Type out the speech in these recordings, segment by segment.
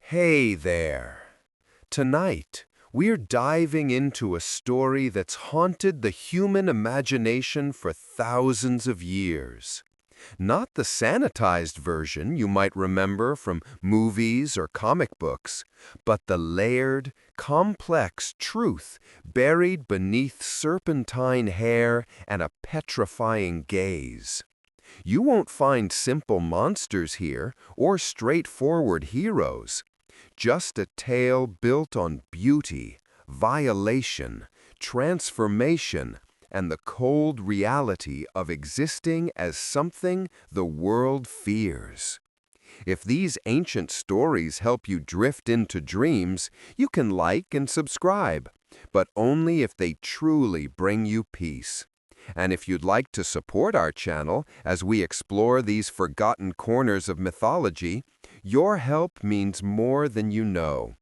Hey there! Tonight, we're diving into a story that's haunted the human imagination for thousands of years. Not the sanitized version you might remember from movies or comic books, but the layered, complex truth buried beneath serpentine hair and a petrifying gaze. You won't find simple monsters here or straightforward heroes. Just a tale built on beauty, violation, transformation, and the cold reality of existing as something the world fears. If these ancient stories help you drift into dreams, you can like and subscribe, but only if they truly bring you peace. And if you'd like to support our channel as we explore these forgotten corners of mythology, your help means more than you know.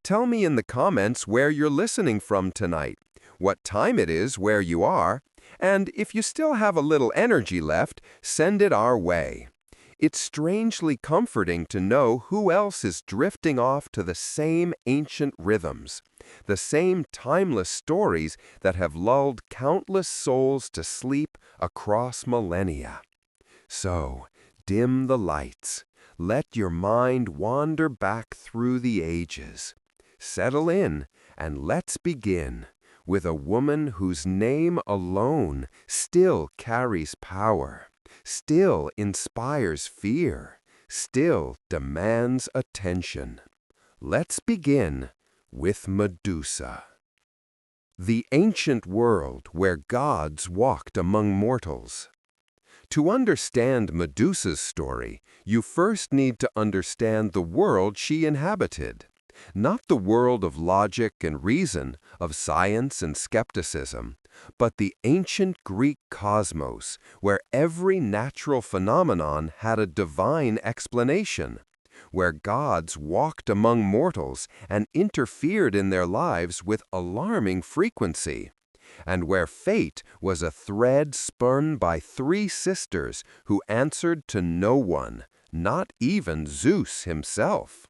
Tell me in the comments where you're listening from tonight, what time it is where you are, and if you still have a little energy left, send it our way. It's strangely comforting to know who else is drifting off to the same ancient rhythms, the same timeless stories that have lulled countless souls to sleep across millennia. So, dim the lights. Let your mind wander back through the ages. Settle in, and let's begin with a woman whose name alone still carries power, still inspires fear, still demands attention. Let's begin with Medusa. The ancient world where gods walked among mortals. To understand Medusa's story, you first need to understand the world she inhabited. Not the world of logic and reason, of science and skepticism, but the ancient Greek cosmos, where every natural phenomenon had a divine explanation, where gods walked among mortals and interfered in their lives with alarming frequency, and where fate was a thread spun by three sisters who answered to no one, not even Zeus himself.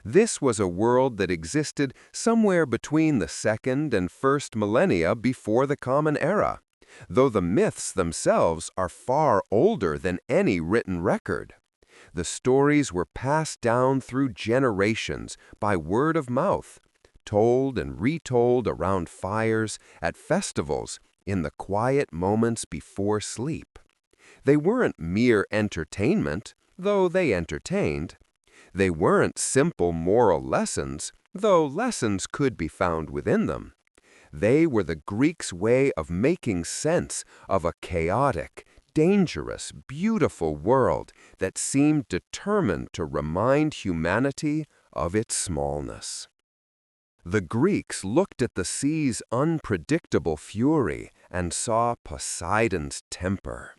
This was a world that existed somewhere between the second and first millennia before the Common Era, though the myths themselves are far older than any written record. The stories were passed down through generations by word of mouth, told and retold around fires, at festivals, in the quiet moments before sleep. They weren't mere entertainment, though they entertained. They weren't simple moral lessons, though lessons could be found within them. They were the Greeks' way of making sense of a chaotic, dangerous, beautiful world that seemed determined to remind humanity of its smallness. The Greeks looked at the sea's unpredictable fury and saw Poseidon's temper.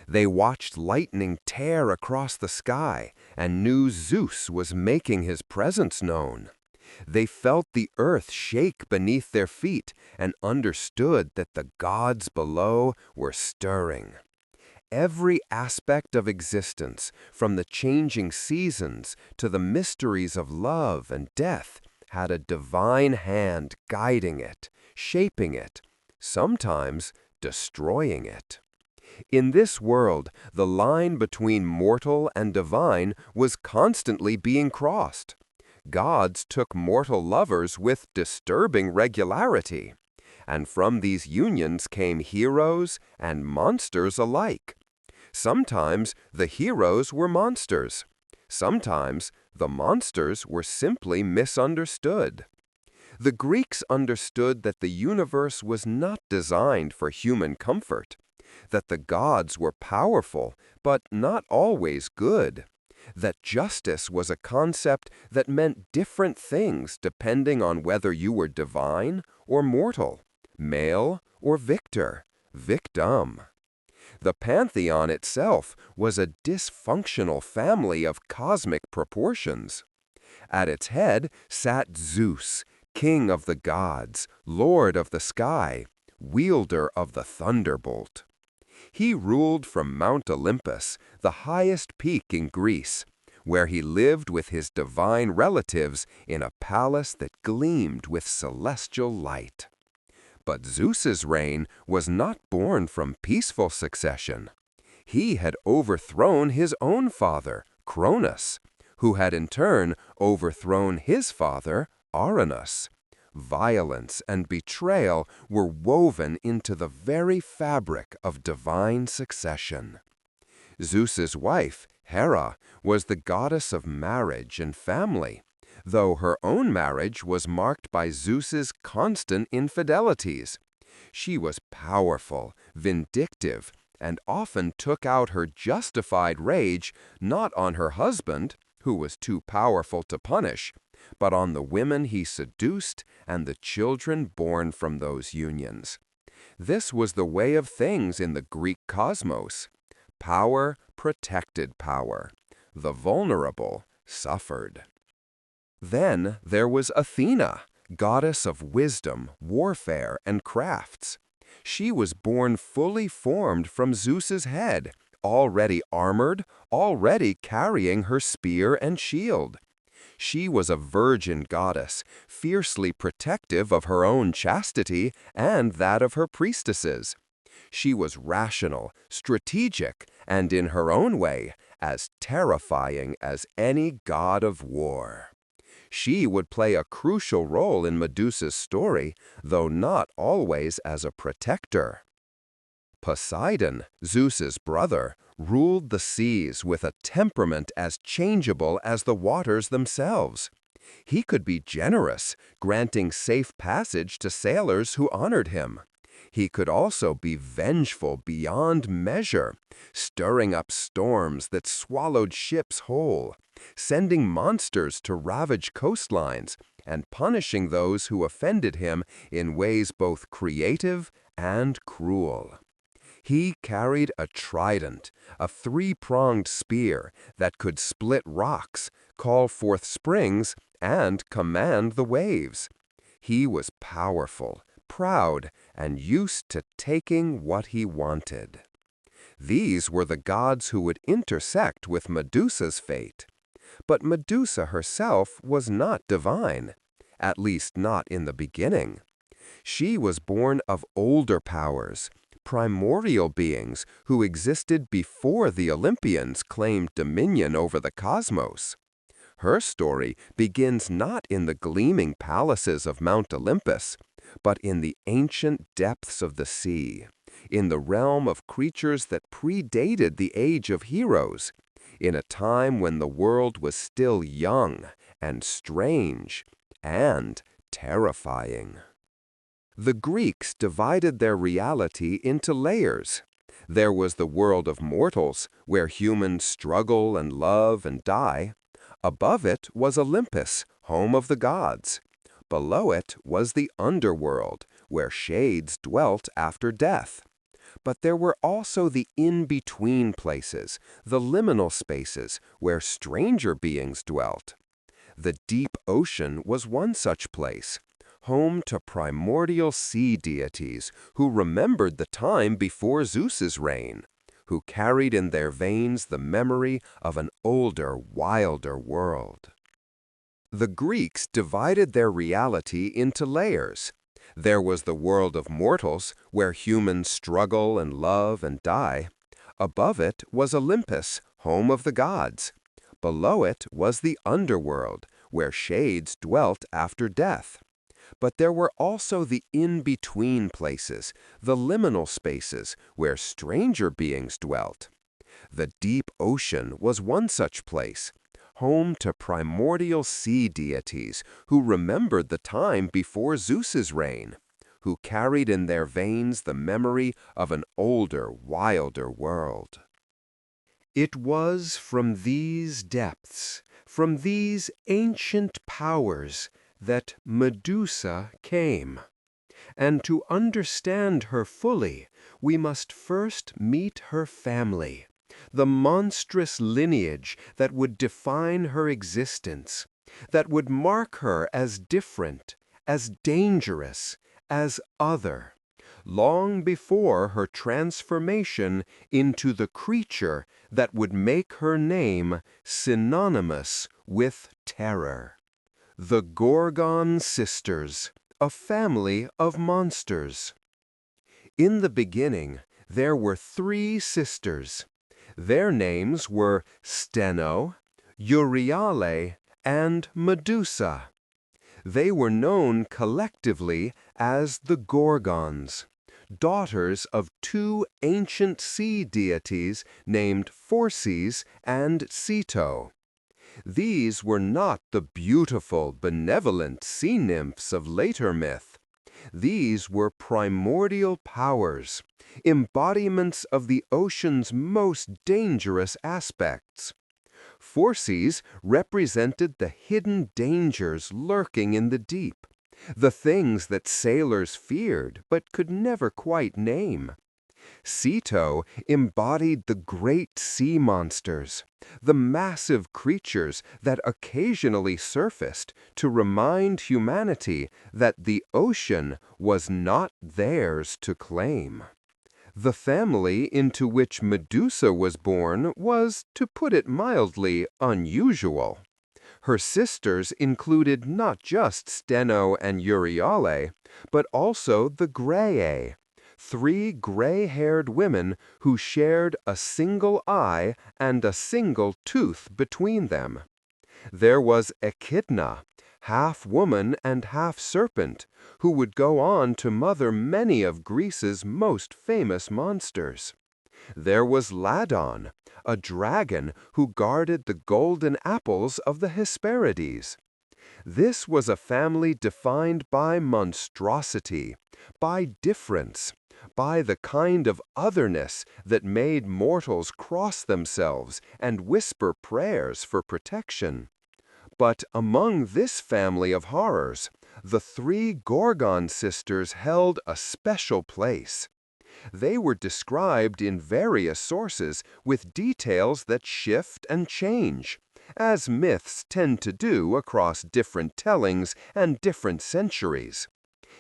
They watched lightning tear across the sky and knew Zeus was making his presence known. They felt the earth shake beneath their feet and understood that the gods below were stirring. Every aspect of existence, from the changing seasons to the mysteries of love and death, had a divine hand guiding it, shaping it, sometimes destroying it. In this world, the line between mortal and divine was constantly being crossed. Gods took mortal lovers with disturbing regularity, and from these unions came heroes and monsters alike. Sometimes the heroes were monsters. Sometimes the monsters were simply misunderstood. The Greeks understood that the universe was not designed for human comfort, that the gods were powerful but not always good, that justice was a concept that meant different things depending on whether you were divine or mortal, male or victor, victim. The pantheon itself was a dysfunctional family of cosmic proportions. At its head sat Zeus, king of the gods, lord of the sky, wielder of the thunderbolt. He ruled from Mount Olympus, the highest peak in Greece, where he lived with his divine relatives in a palace that gleamed with celestial light. But Zeus's reign was not born from peaceful succession. He had overthrown his own father, Cronus, who had in turn overthrown his father, Uranus. Violence and betrayal were woven into the very fabric of divine succession. Zeus's wife, Hera, was the goddess of marriage and family, though her own marriage was marked by Zeus's constant infidelities. She was powerful, vindictive, and often took out her justified rage not on her husband, who was too powerful to punish, but on the women he seduced and the children born from those unions. This was the way of things in the Greek cosmos. Power protected power. The vulnerable suffered. Then there was Athena, goddess of wisdom, warfare, and crafts. She was born fully formed from Zeus's head, already armored, already carrying her spear and shield. She was a virgin goddess, fiercely protective of her own chastity and that of her priestesses. She was rational, strategic, and in her own way, as terrifying as any god of war. She would play a crucial role in Medusa's story, though not always as a protector. Poseidon, Zeus's brother, ruled the seas with a temperament as changeable as the waters themselves. He could be generous, granting safe passage to sailors who honored him. He could also be vengeful beyond measure, stirring up storms that swallowed ships whole, sending monsters to ravage coastlines, and punishing those who offended him in ways both creative and cruel. He carried a trident, a three-pronged spear that could split rocks, call forth springs, and command the waves. He was powerful, proud, and used to taking what he wanted. These were the gods who would intersect with Medusa's fate. But Medusa herself was not divine, at least not in the beginning. She was born of older powers, primordial beings who existed before the Olympians claimed dominion over the cosmos. Her story begins not in the gleaming palaces of Mount Olympus, but in the ancient depths of the sea, in the realm of creatures that predated the age of heroes, in a time when the world was still young and strange and terrifying. The Greeks divided their reality into layers. There was the world of mortals, where humans struggle and love and die. Above it was Olympus, home of the gods. Below it was the underworld, where shades dwelt after death. But there were also the in-between places, the liminal spaces, where stranger beings dwelt. The deep ocean was one such place, home to primordial sea deities who remembered the time before Zeus's reign, who carried in their veins the memory of an older, wilder world. The Greeks divided their reality into layers. There was the world of mortals, where humans struggle and love and die. Above it was Olympus, home of the gods. Below it was the underworld, where shades dwelt after death. But there were also the in-between places, the liminal spaces, where stranger beings dwelt. The deep ocean was one such place, home to primordial sea deities who remembered the time before Zeus's reign, who carried in their veins the memory of an older, wilder world. It was from these depths, from these ancient powers, that Medusa came. And to understand her fully, we must first meet her family, the monstrous lineage that would define her existence, that would mark her as different, as dangerous, as other. long before her transformation into the creature that would make her name synonymous with terror. The Gorgon sisters, a family of monsters. In the beginning, there were 3 sisters. Their names were Steno, Euryale, and Medusa. They were known collectively as the Gorgons, daughters of 2 ancient sea deities named Phorcys and Ceto. These were not the beautiful, benevolent sea nymphs of later myth. These were primordial powers, embodiments of the ocean's most dangerous aspects. Phorcys represented the hidden dangers lurking in the deep, the things that sailors feared but could never quite name. Ceto embodied the great sea monsters, the massive creatures that occasionally surfaced to remind humanity that the ocean was not theirs to claim. The family into which Medusa was born was, to put it mildly, unusual. Her sisters included not just Steno and Euryale, but also the Graeae, 3 gray-haired women who shared a single eye and a single tooth between them. There was Echidna, half woman and half serpent, who would go on to mother many of Greece's most famous monsters. There was Ladon, a dragon who guarded the golden apples of the Hesperides. This was a family defined by monstrosity, by difference, by the kind of otherness that made mortals cross themselves and whisper prayers for protection. But among this family of horrors, the 3 Gorgon sisters held a special place. They were described in various sources with details that shift and change, as myths tend to do across different tellings and different centuries.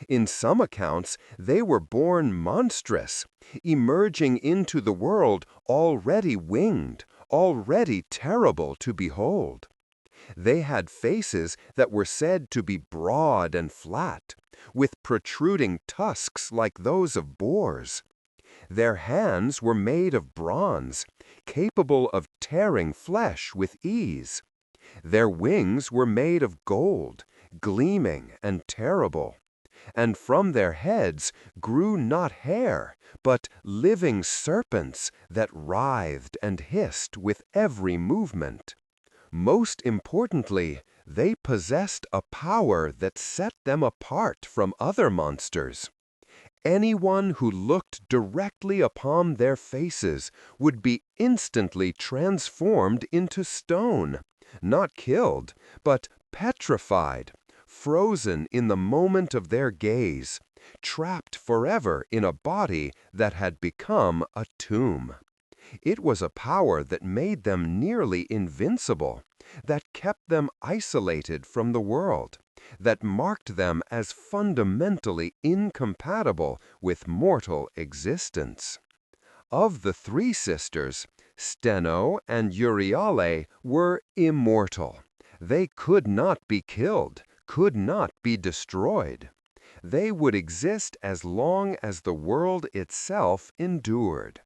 In some accounts, they were born monstrous, emerging into the world already winged, already terrible to behold. They had faces that were said to be broad and flat, with protruding tusks like those of boars. Their hands were made of bronze, capable of tearing flesh with ease. Their wings were made of gold, gleaming and terrible. And from their heads grew not hair, but living serpents that writhed and hissed with every movement. Most importantly, they possessed a power that set them apart from other monsters. Anyone who looked directly upon their faces would be instantly transformed into stone, not killed, but petrified, frozen in the moment of their gaze, trapped forever in a body that had become a tomb. It was a power that made them nearly invincible, that kept them isolated from the world, that marked them as fundamentally incompatible with mortal existence. Of the 3 sisters, Steno and Euryale were immortal. They could not be killed, could not be destroyed. They would exist as long as the world itself endured.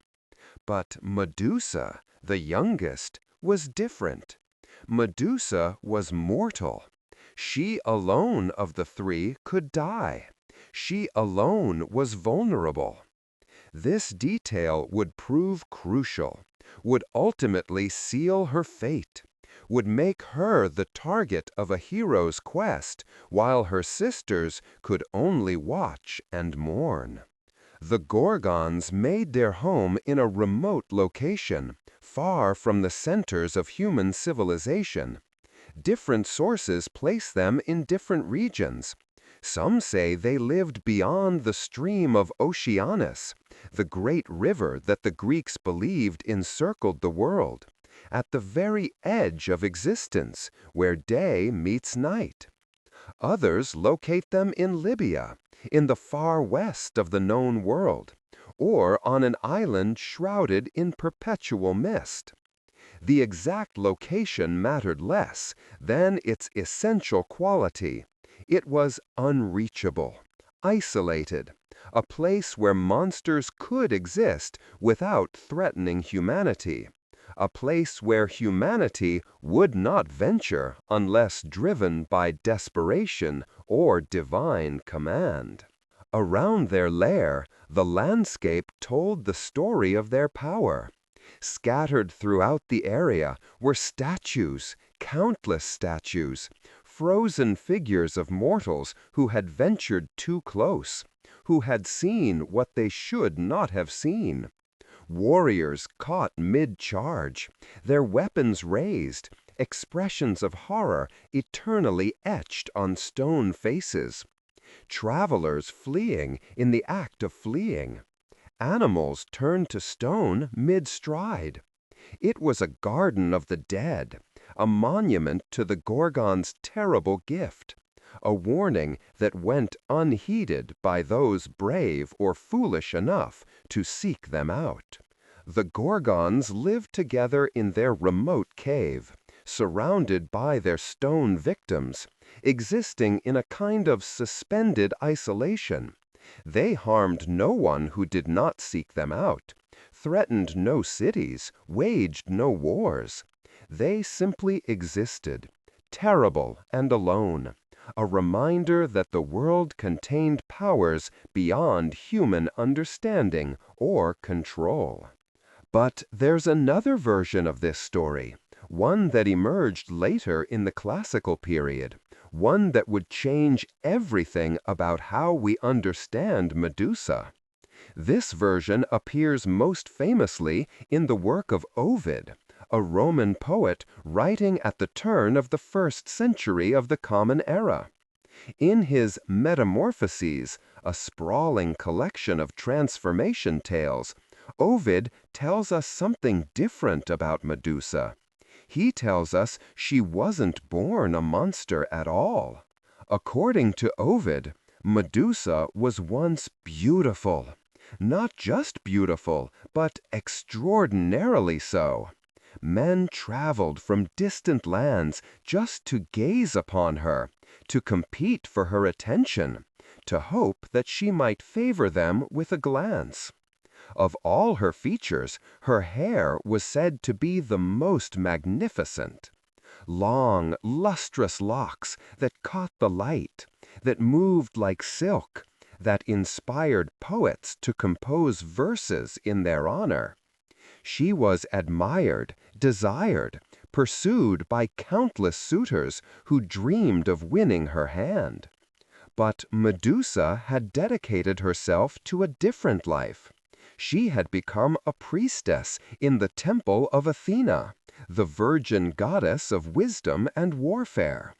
But Medusa, the youngest, was different. Medusa was mortal. She alone of the 3 could die. She alone was vulnerable. This detail would prove crucial, would ultimately seal her fate, would make her the target of a hero's quest, while her sisters could only watch and mourn. The Gorgons made their home in a remote location, far from the centers of human civilization. Different sources place them in different regions. Some say they lived beyond the stream of Oceanus, the great river that the Greeks believed encircled the world, at the very edge of existence, where day meets night. Others locate them in Libya, in the far west of the known world, or on an island shrouded in perpetual mist. The exact location mattered less than its essential quality. It was unreachable, isolated, a place where monsters could exist without threatening humanity, a place where humanity would not venture unless driven by desperation or divine command. Around their lair, the landscape told the story of their power. Scattered throughout the area were statues, countless statues, frozen figures of mortals who had ventured too close, who had seen what they should not have seen. Warriors caught mid-charge, their weapons raised, expressions of horror eternally etched on stone faces. Travelers fleeing in the act of fleeing. Animals turned to stone mid-stride. It was a garden of the dead, a monument to the Gorgon's terrible gift, a warning that went unheeded by those brave or foolish enough to seek them out. The Gorgons lived together in their remote cave, surrounded by their stone victims, existing in a kind of suspended isolation. They harmed no one who did not seek them out, threatened no cities, waged no wars. They simply existed, terrible and alone, a reminder that the world contained powers beyond human understanding or control. But there's another version of this story, one that emerged later in the classical period, one that would change everything about how we understand Medusa. This version appears most famously in the work of Ovid, a Roman poet writing at the turn of the 1st century of the Common Era. In his Metamorphoses, a sprawling collection of transformation tales, Ovid tells us something different about Medusa. He tells us she wasn't born a monster at all. According to Ovid, Medusa was once beautiful. Not just beautiful, but extraordinarily so. Men traveled from distant lands just to gaze upon her, to compete for her attention, to hope that she might favor them with a glance. Of all her features, her hair was said to be the most magnificent. Long, lustrous locks that caught the light, that moved like silk, that inspired poets to compose verses in their honor. She was admired, desired, pursued by countless suitors who dreamed of winning her hand. But Medusa had dedicated herself to a different life. She had become a priestess in the temple of Athena, the virgin goddess of wisdom and warfare.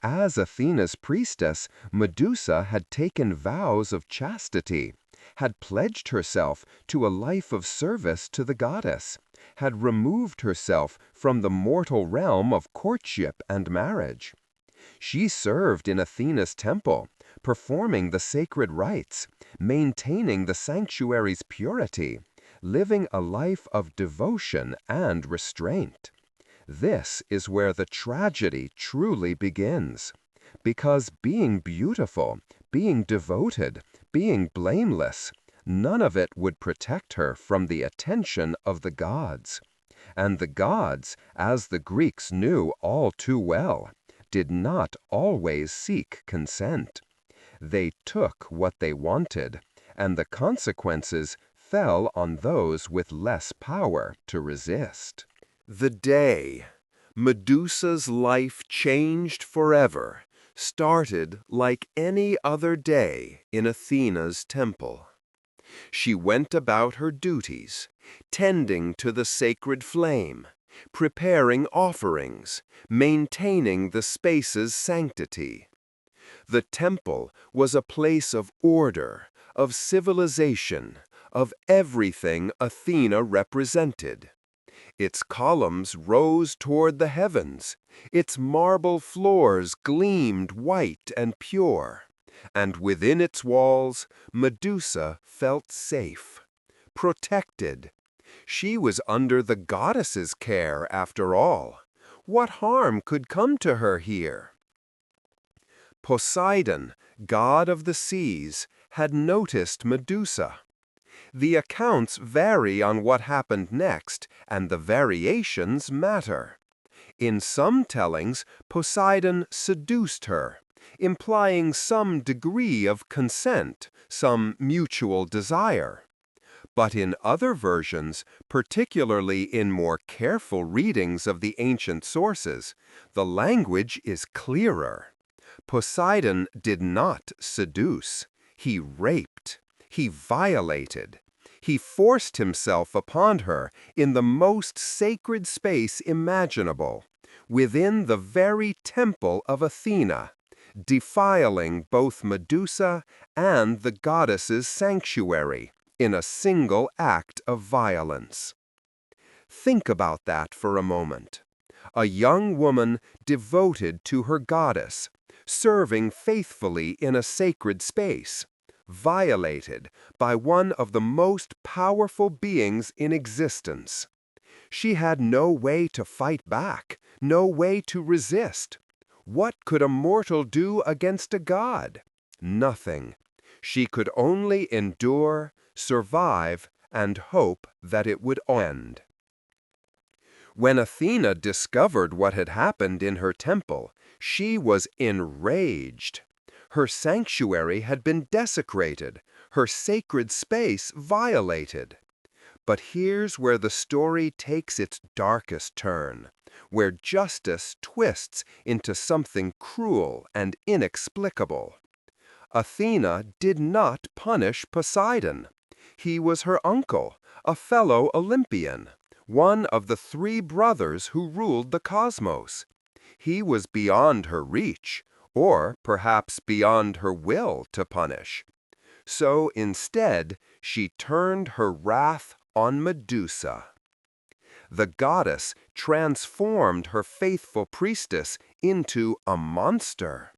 As Athena's priestess, Medusa had taken vows of chastity, had pledged herself to a life of service to the goddess, had removed herself from the mortal realm of courtship and marriage. She served in Athena's temple, performing the sacred rites, maintaining the sanctuary's purity, living a life of devotion and restraint. This is where the tragedy truly begins, because being beautiful, being devoted, being blameless, none of it would protect her from the attention of the gods. And the gods, as the Greeks knew all too well, did not always seek consent. They took what they wanted, and the consequences fell on those with less power to resist. The day Medusa's life changed forever started like any other day in Athena's temple. She went about her duties, tending to the sacred flame, preparing offerings, maintaining the space's sanctity. The temple was a place of order, of civilization, of everything Athena represented. Its columns rose toward the heavens. Its marble floors gleamed white and pure. And within its walls, Medusa felt safe, protected. She was under the goddess's care, after all. What harm could come to her here? Poseidon, god of the seas, had noticed Medusa. The accounts vary on what happened next, and the variations matter. In some tellings, Poseidon seduced her, implying some degree of consent, some mutual desire. But in other versions, particularly in more careful readings of the ancient sources, the language is clearer. Poseidon did not seduce. He raped. He violated. He forced himself upon her in the most sacred space imaginable, within the very temple of Athena, defiling both Medusa and the goddess's sanctuary in a single act of violence. Think about that for a moment. A young woman devoted to her goddess, serving faithfully in a sacred space, violated by one of the most powerful beings in existence. She had no way to fight back, no way to resist. What could a mortal do against a god? Nothing. She could only endure, survive, and hope that it would end. When Athena discovered what had happened in her temple, she was enraged. Her sanctuary had been desecrated, her sacred space violated. But here's where the story takes its darkest turn, where justice twists into something cruel and inexplicable. Athena did not punish Poseidon. He was her uncle, a fellow Olympian, one of the 3 brothers who ruled the cosmos. He was beyond her reach, or perhaps beyond her will to punish. So instead, she turned her wrath on Medusa. The goddess transformed her faithful priestess into a monster.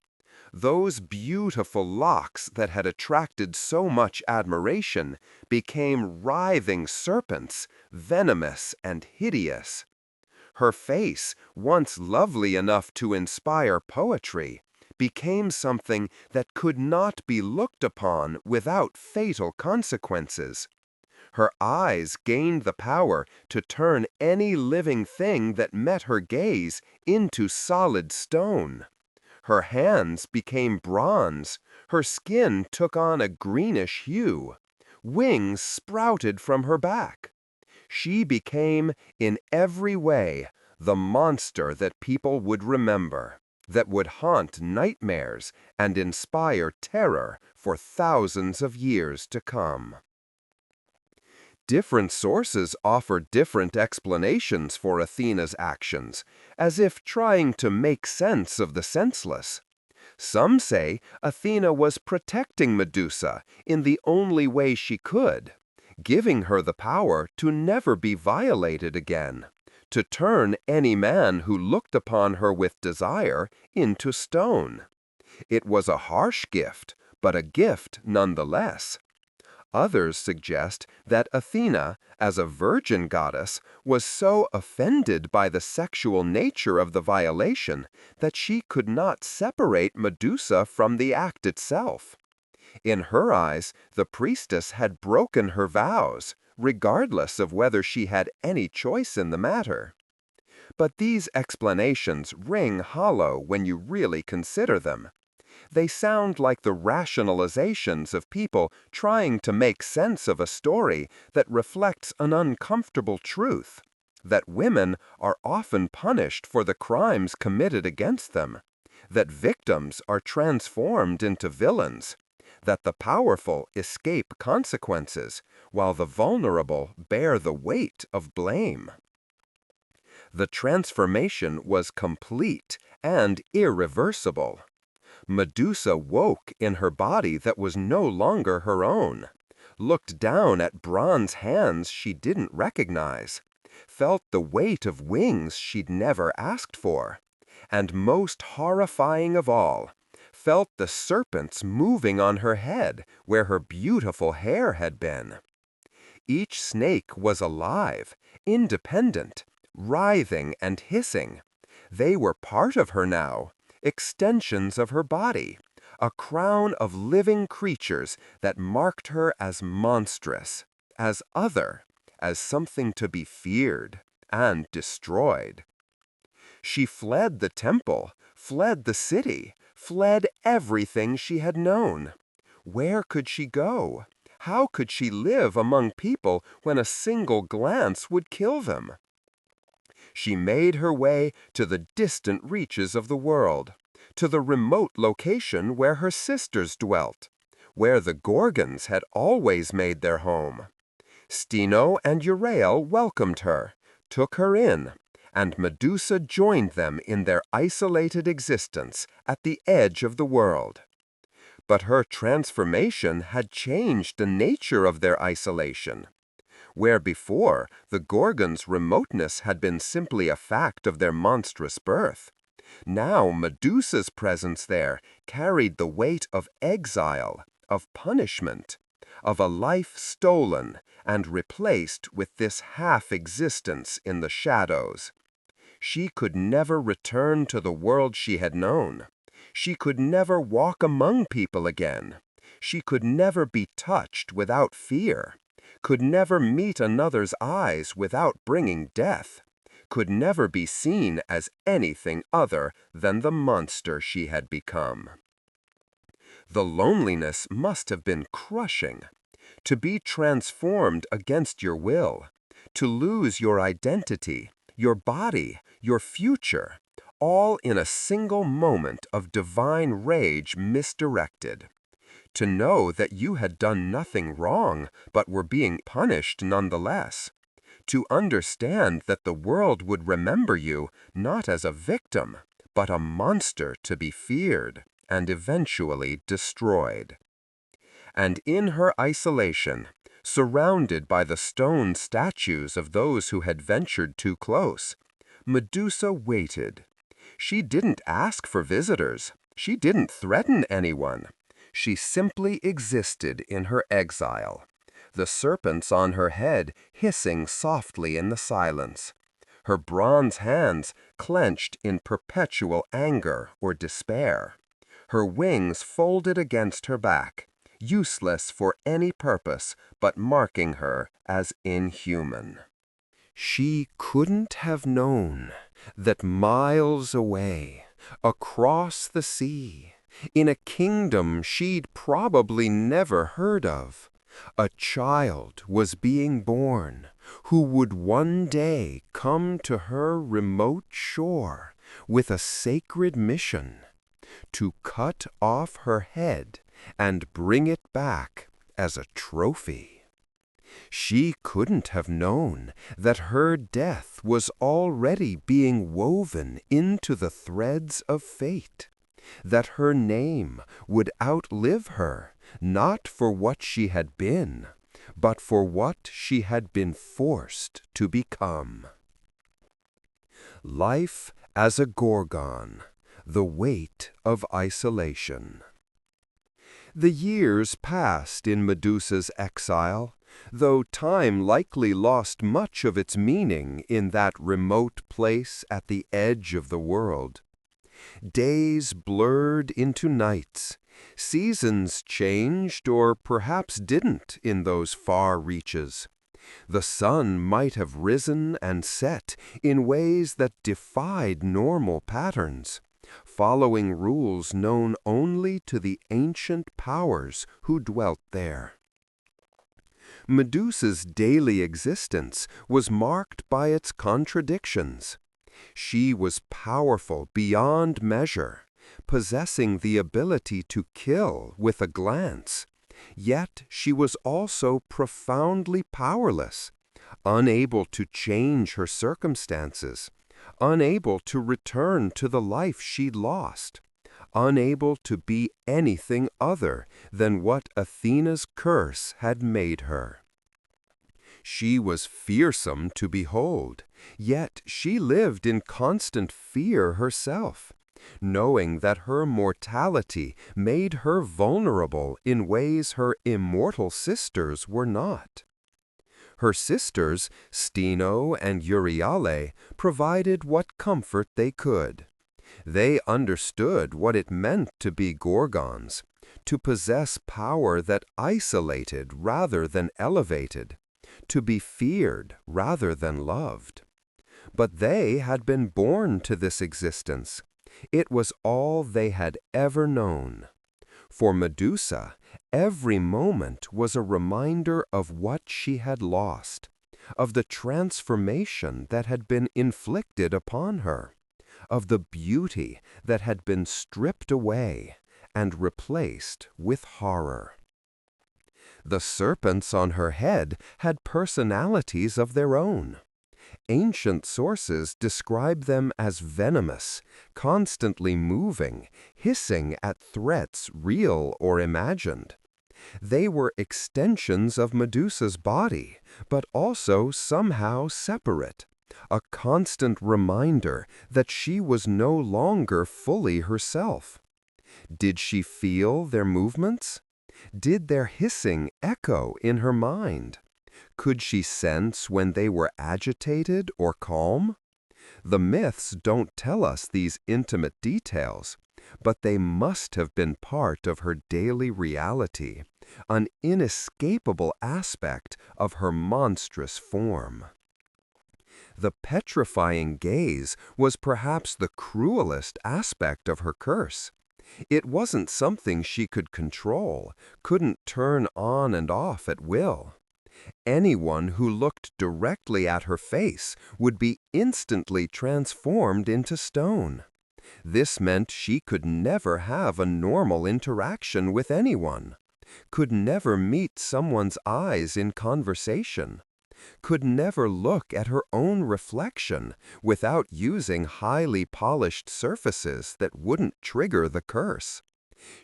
Those beautiful locks that had attracted so much admiration became writhing serpents, venomous and hideous. Her face, once lovely enough to inspire poetry, became something that could not be looked upon without fatal consequences. Her eyes gained the power to turn any living thing that met her gaze into solid stone. Her hands became bronze, her skin took on a greenish hue, wings sprouted from her back. She became, in every way, the monster that people would remember, that would haunt nightmares and inspire terror for thousands of years to come. Different sources offer different explanations for Athena's actions, as if trying to make sense of the senseless. Some say Athena was protecting Medusa in the only way she could, giving her the power to never be violated again, to turn any man who looked upon her with desire into stone. It was a harsh gift, but a gift nonetheless. Others suggest that Athena, as a virgin goddess, was so offended by the sexual nature of the violation that she could not separate Medusa from the act itself. In her eyes, the priestess had broken her vows, regardless of whether she had any choice in the matter. But these explanations ring hollow when you really consider them. They sound like the rationalizations of people trying to make sense of a story that reflects an uncomfortable truth, that women are often punished for the crimes committed against them, that victims are transformed into villains, that the powerful escape consequences, while the vulnerable bear the weight of blame. The transformation was complete and irreversible. Medusa woke in her body that was no longer her own, looked down at bronze hands she didn't recognize, felt the weight of wings she'd never asked for, and most horrifying of all, felt the serpents moving on her head where her beautiful hair had been. Each snake was alive, independent, writhing and hissing. They were part of her now, extensions of her body, a crown of living creatures that marked her as monstrous, as other, as something to be feared and destroyed. She fled the temple, fled the city, fled everything she had known. Where could she go? How could she live among people when a single glance would kill them? She made her way to the distant reaches of the world, to the remote location where her sisters dwelt, where the Gorgons had always made their home. Steno and Euryale welcomed her, took her in, and Medusa joined them in their isolated existence at the edge of the world. But her transformation had changed the nature of their isolation. Where before the Gorgons' remoteness had been simply a fact of their monstrous birth, now Medusa's presence there carried the weight of exile, of punishment, of a life stolen and replaced with this half-existence in the shadows. She could never return to the world she had known. She could never walk among people again. She could never be touched without fear, could never meet another's eyes without bringing death, could never be seen as anything other than the monster she had become. The loneliness must have been crushing. To be transformed against your will, to lose your identity, your body, your future, all in a single moment of divine rage misdirected. To know that you had done nothing wrong, but were being punished nonetheless. To understand that the world would remember you not as a victim, but a monster to be feared and eventually destroyed. And in her isolation, surrounded by the stone statues of those who had ventured too close, Medusa waited. She didn't ask for visitors. She didn't threaten anyone. She simply existed in her exile, the serpents on her head hissing softly in the silence, her bronze hands clenched in perpetual anger or despair, her wings folded against her back, useless for any purpose but marking her as inhuman. She couldn't have known that miles away, across the sea, in a kingdom she'd probably never heard of, a child was being born who would one day come to her remote shore with a sacred mission, to cut off her head and bring it back as a trophy. She couldn't have known that her death was already being woven into the threads of fate, that her name would outlive her, not for what she had been, but for what she had been forced to become. Life as a Gorgon, the weight of isolation. The years passed in Medusa's exile, though time likely lost much of its meaning in that remote place at the edge of the world. Days blurred into nights, seasons changed or perhaps didn't in those far reaches. The sun might have risen and set in ways that defied normal patterns, following rules known only to the ancient powers who dwelt there. Medusa's daily existence was marked by its contradictions. She was powerful beyond measure, possessing the ability to kill with a glance, yet she was also profoundly powerless, unable to change her circumstances, unable to return to the life she'd lost, unable to be anything other than what Athena's curse had made her. She was fearsome to behold, yet she lived in constant fear herself, knowing that her mortality made her vulnerable in ways her immortal sisters were not. Her sisters, Steno and Euryale, provided what comfort they could. They understood what it meant to be Gorgons, to possess power that isolated rather than elevated, to be feared rather than loved. But they had been born to this existence. It was all they had ever known. For Medusa, every moment was a reminder of what she had lost, of the transformation that had been inflicted upon her, of the beauty that had been stripped away and replaced with horror. The serpents on her head had personalities of their own. Ancient sources describe them as venomous, constantly moving, hissing at threats real or imagined. They were extensions of Medusa's body, but also somehow separate, a constant reminder that she was no longer fully herself. Did she feel their movements? Did their hissing echo in her mind? Could she sense when they were agitated or calm? The myths don't tell us these intimate details, but they must have been part of her daily reality, an inescapable aspect of her monstrous form. The petrifying gaze was perhaps the cruelest aspect of her curse. It wasn't something she could control, couldn't turn on and off at will. Anyone who looked directly at her face would be instantly transformed into stone. This meant she could never have a normal interaction with anyone, could never meet someone's eyes in conversation, could never look at her own reflection without using highly polished surfaces that wouldn't trigger the curse.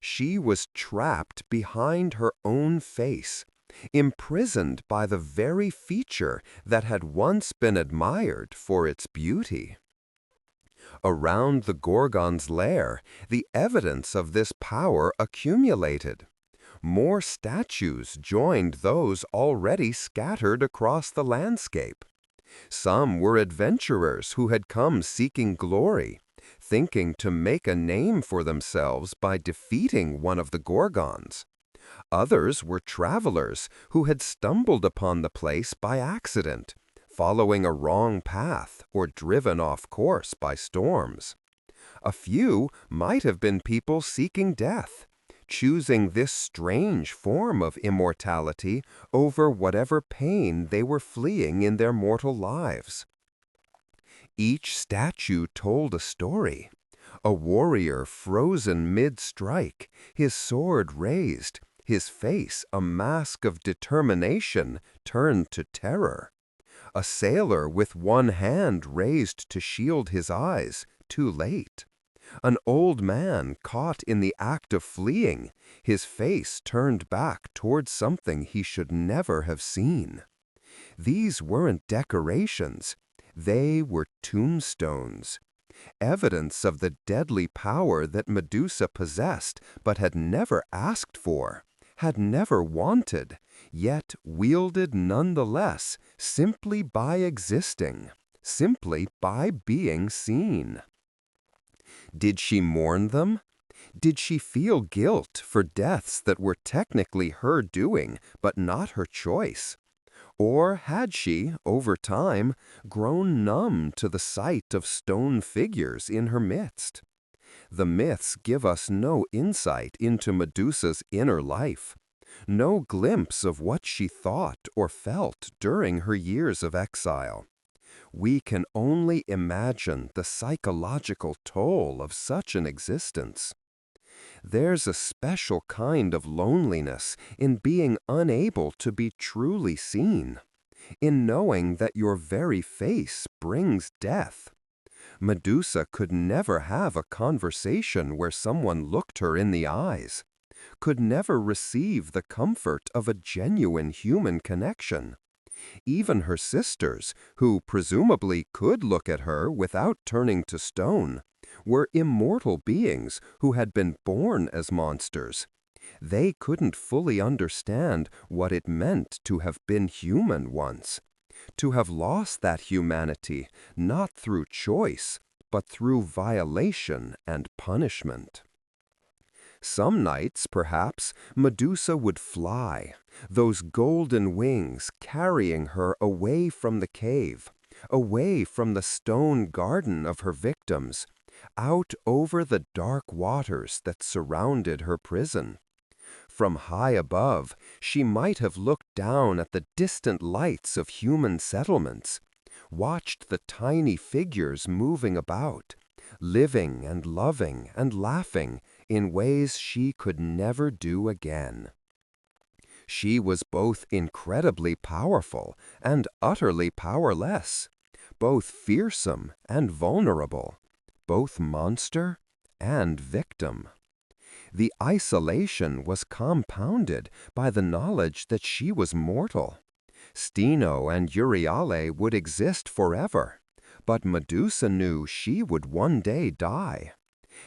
She was trapped behind her own face, imprisoned by the very feature that had once been admired for its beauty. Around the Gorgon's lair, the evidence of this power accumulated. More statues joined those already scattered across the landscape. Some were adventurers who had come seeking glory, thinking to make a name for themselves by defeating one of the Gorgons. Others were travelers who had stumbled upon the place by accident, following a wrong path or driven off course by storms. A few might have been people seeking death, choosing this strange form of immortality over whatever pain they were fleeing in their mortal lives. Each statue told a story. A warrior frozen mid-strike, his sword raised, his face a mask of determination turned to terror. A sailor with one hand raised to shield his eyes, too late. An old man caught in the act of fleeing, his face turned back towards something he should never have seen. These weren't decorations, they were tombstones, evidence of the deadly power that Medusa possessed but had never asked for, had never wanted, yet wielded nonetheless simply by existing, simply by being seen. Did she mourn them? Did she feel guilt for deaths that were technically her doing but not her choice? Or had she, over time, grown numb to the sight of stone figures in her midst? The myths give us no insight into Medusa's inner life, no glimpse of what she thought or felt during her years of exile. We can only imagine the psychological toll of such an existence. There's a special kind of loneliness in being unable to be truly seen, in knowing that your very face brings death. Medusa could never have a conversation where someone looked her in the eyes, could never receive the comfort of a genuine human connection. Even her sisters, who presumably could look at her without turning to stone, were immortal beings who had been born as monsters. They couldn't fully understand what it meant to have been human once, to have lost that humanity not through choice, but through violation and punishment. Some nights, perhaps, Medusa would fly, those golden wings carrying her away from the cave, away from the stone garden of her victims, out over the dark waters that surrounded her prison. From high above, she might have looked down at the distant lights of human settlements, watched the tiny figures moving about, living and loving and laughing in ways she could never do again. She was both incredibly powerful and utterly powerless, both fearsome and vulnerable, both monster and victim. The isolation was compounded by the knowledge that she was mortal. Steno and Euryale would exist forever, but Medusa knew she would one day die.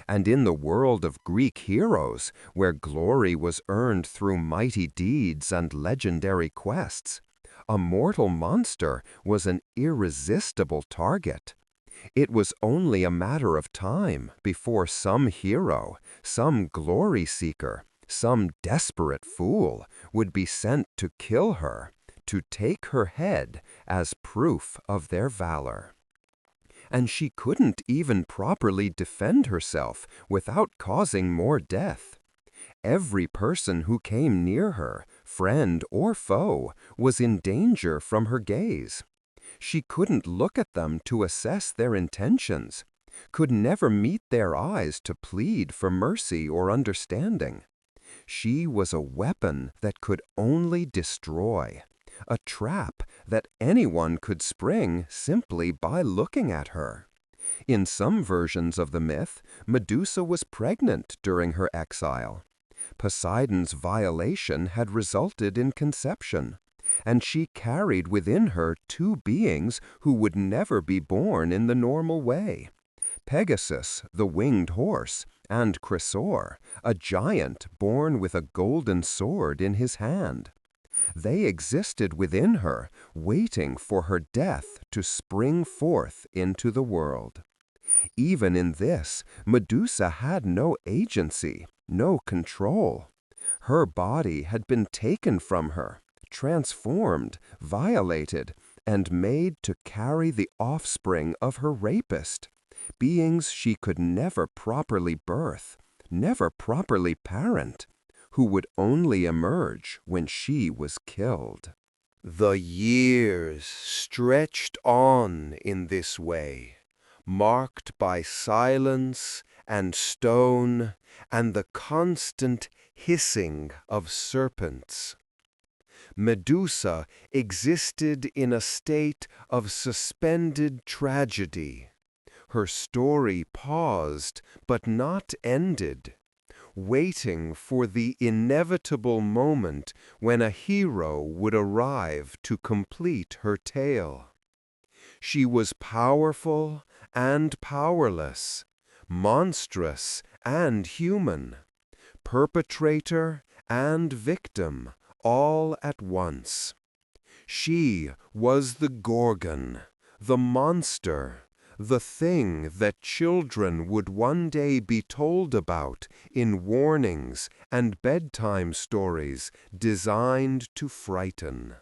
And in the world of Greek heroes, where glory was earned through mighty deeds and legendary quests, a mortal monster was an irresistible target. It was only a matter of time before some hero, some glory seeker, some desperate fool would be sent to kill her, to take her head as proof of their valor. And she couldn't even properly defend herself without causing more death. Every person who came near her, friend or foe, was in danger from her gaze. She couldn't look at them to assess their intentions, could never meet their eyes to plead for mercy or understanding. She was a weapon that could only destroy, a trap that anyone could spring simply by looking at her. In some versions of the myth, Medusa was pregnant during her exile. Poseidon's violation had resulted in conception, and she carried within her two beings who would never be born in the normal way. Pegasus, the winged horse, and Chrysaor, a giant born with a golden sword in his hand. They existed within her, waiting for her death to spring forth into the world. Even in this, Medusa had no agency, no control. Her body had been taken from her, transformed, violated, and made to carry the offspring of her rapist, beings she could never properly birth, never properly parent, who would only emerge when she was killed. The years stretched on in this way, marked by silence and stone and the constant hissing of serpents. Medusa existed in a state of suspended tragedy. Her story paused but not ended, waiting for the inevitable moment when a hero would arrive to complete her tale. She was powerful and powerless, monstrous and human, perpetrator and victim, all at once. She was the Gorgon, the monster, the thing that children would one day be told about in warnings and bedtime stories designed to frighten.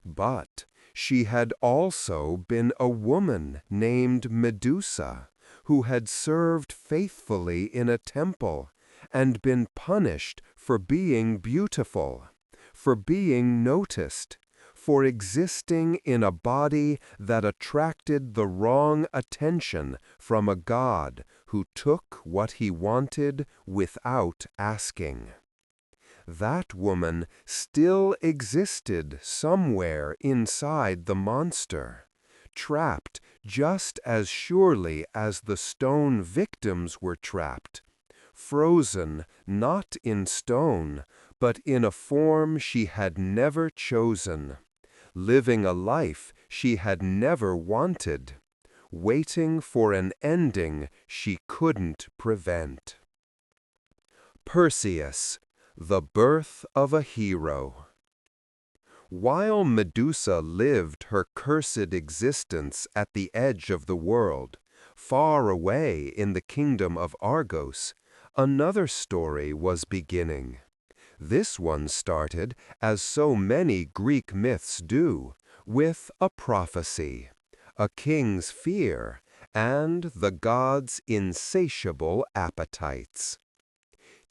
But she had also been a woman named Medusa, who had served faithfully in a temple and been punished for being beautiful, for being noticed, for existing in a body that attracted the wrong attention from a god who took what he wanted without asking. That woman still existed somewhere inside the monster, trapped just as surely as the stone victims were trapped, frozen not in stone, but in a form she had never chosen, living a life she had never wanted, waiting for an ending she couldn't prevent. Perseus, the birth of a hero. While Medusa lived her cursed existence at the edge of the world, far away in the kingdom of Argos, another story was beginning. This one started, as so many Greek myths do, with a prophecy, a king's fear, and the gods' insatiable appetites.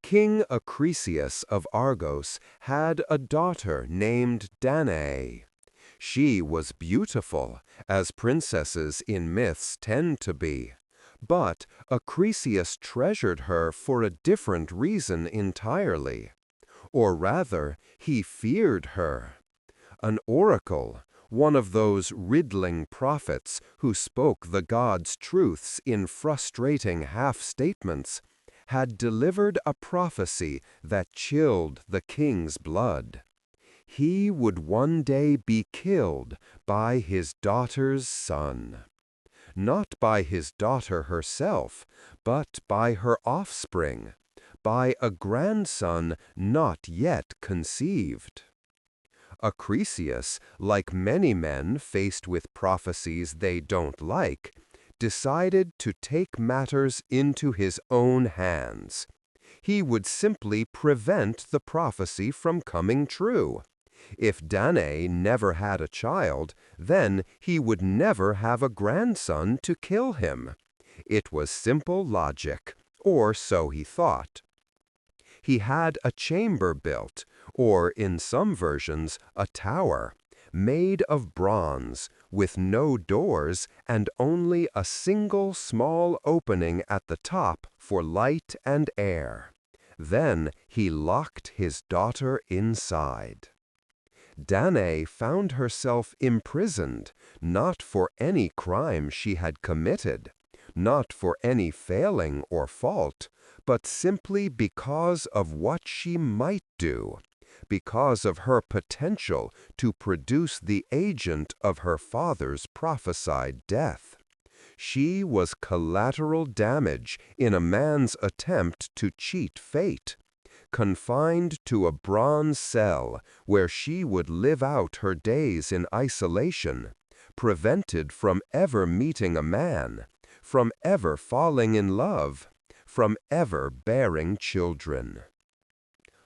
King Acrisius of Argos had a daughter named Danae. She was beautiful, as princesses in myths tend to be, but Acrisius treasured her for a different reason entirely. Or rather, he feared her. An oracle, one of those riddling prophets who spoke the gods' truths in frustrating half-statements, had delivered a prophecy that chilled the king's blood. He would one day be killed by his daughter's son. Not by his daughter herself, but by her offspring, by a grandson not yet conceived. Acrisius, like many men faced with prophecies they don't like, decided to take matters into his own hands. He would simply prevent the prophecy from coming true. If Danae never had a child, then he would never have a grandson to kill him. It was simple logic, or so he thought. He had a chamber built, or in some versions, a tower, made of bronze, with no doors and only a single small opening at the top for light and air. Then he locked his daughter inside. Danae found herself imprisoned, not for any crime she had committed, not for any failing or fault, but simply because of what she might do, because of her potential to produce the agent of her father's prophesied death. She was collateral damage in a man's attempt to cheat fate, confined to a bronze cell where she would live out her days in isolation, prevented from ever meeting a man, from ever falling in love, from ever bearing children.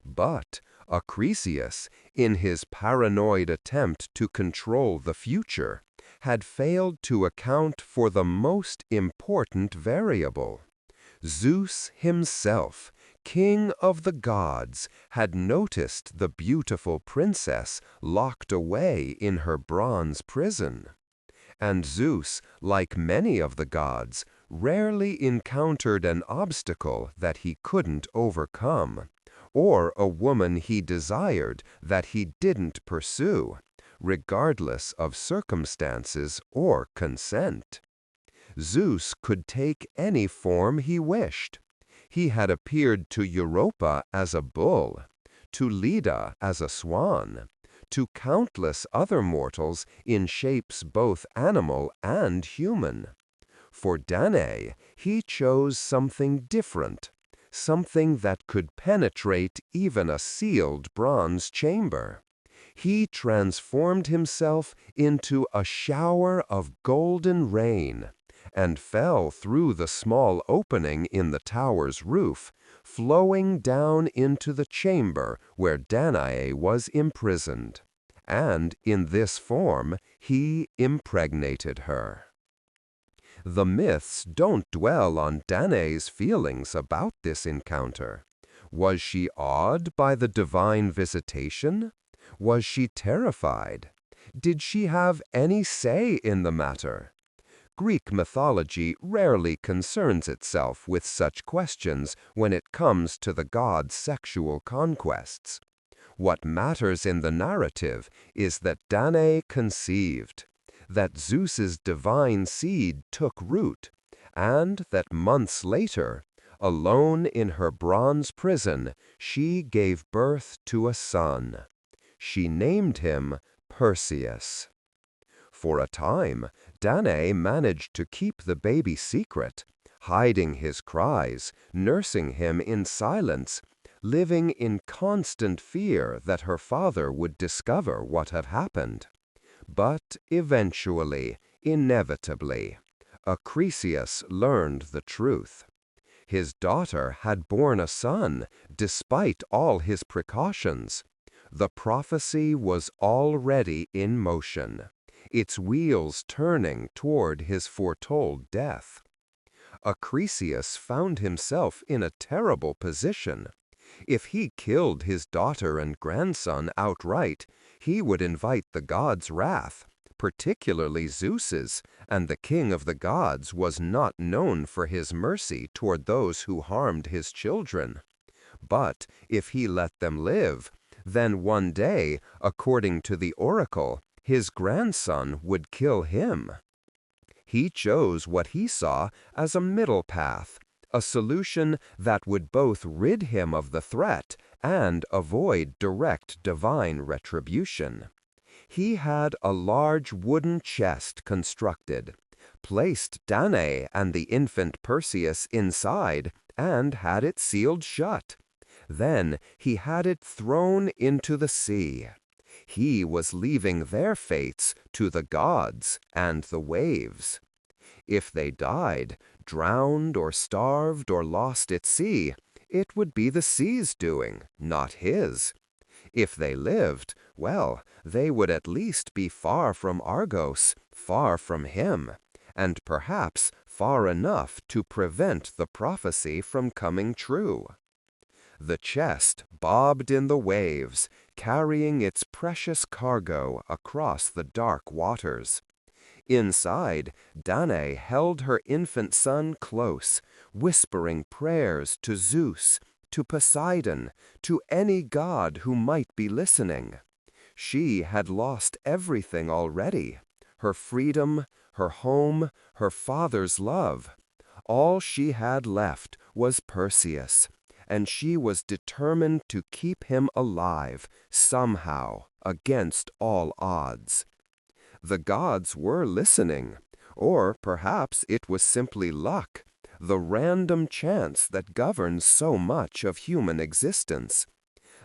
But Acrisius, in his paranoid attempt to control the future, had failed to account for the most important variable. Zeus himself, king of the gods, had noticed the beautiful princess locked away in her bronze prison. And Zeus, like many of the gods, rarely encountered an obstacle that he couldn't overcome, or a woman he desired that he didn't pursue, regardless of circumstances or consent. Zeus could take any form he wished. He had appeared to Europa as a bull, to Leda as a swan, to countless other mortals in shapes both animal and human. For Danae, he chose something different, something that could penetrate even a sealed bronze chamber. He transformed himself into a shower of golden rain, and fell through the small opening in the tower's roof, flowing down into the chamber where Danae was imprisoned. And in this form, he impregnated her. The myths don't dwell on Danae's feelings about this encounter. Was she awed by the divine visitation? Was she terrified? Did she have any say in the matter? Greek mythology rarely concerns itself with such questions when it comes to the gods' sexual conquests. What matters in the narrative is that Danae conceived, that Zeus's divine seed took root, and that months later, alone in her bronze prison, she gave birth to a son. She named him Perseus. For a time, Danae managed to keep the baby secret, hiding his cries, nursing him in silence, living in constant fear that her father would discover what had happened. But eventually, inevitably, Acrisius learned the truth. His daughter had borne a son, despite all his precautions. The prophecy was already in motion, its wheels turning toward his foretold death. Acrisius found himself in a terrible position. If he killed his daughter and grandson outright, he would invite the gods' wrath, particularly Zeus's, and the king of the gods was not known for his mercy toward those who harmed his children. But if he let them live, then one day, according to the oracle, his grandson would kill him. He chose what he saw as a middle path, a solution that would both rid him of the threat and avoid direct divine retribution. He had a large wooden chest constructed, placed Danae and the infant Perseus inside, and had it sealed shut. Then he had it thrown into the sea. He was leaving their fates to the gods and the waves. If they died, drowned or starved or lost at sea, it would be the sea's doing, not his. If they lived, well, they would at least be far from Argos, far from him, and perhaps far enough to prevent the prophecy from coming true. The chest bobbed in the waves, carrying its precious cargo across the dark waters. Inside, Danae held her infant son close, whispering prayers to Zeus, to Poseidon, to any god who might be listening. She had lost everything already: her freedom, her home, her father's love. All she had left was Perseus, and she was determined to keep him alive, somehow, against all odds. The gods were listening, or perhaps it was simply luck, the random chance that governs so much of human existence.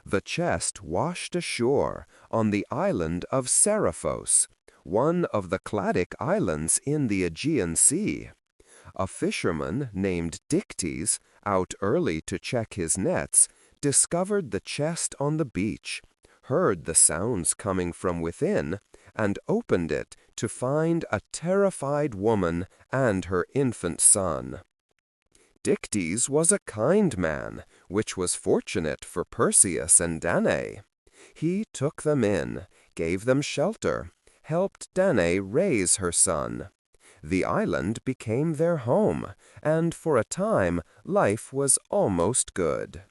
The chest washed ashore on the island of Seriphos, one of the Cladic islands in the Aegean Sea. A fisherman named Dictys, out early to check his nets, discovered the chest on the beach, heard the sounds coming from within, and opened it to find a terrified woman and her infant son. Dictys was a kind man, which was fortunate for Perseus and Danae. He took them in, gave them shelter, helped Danae raise her son. The island became their home, and for a time life was almost good.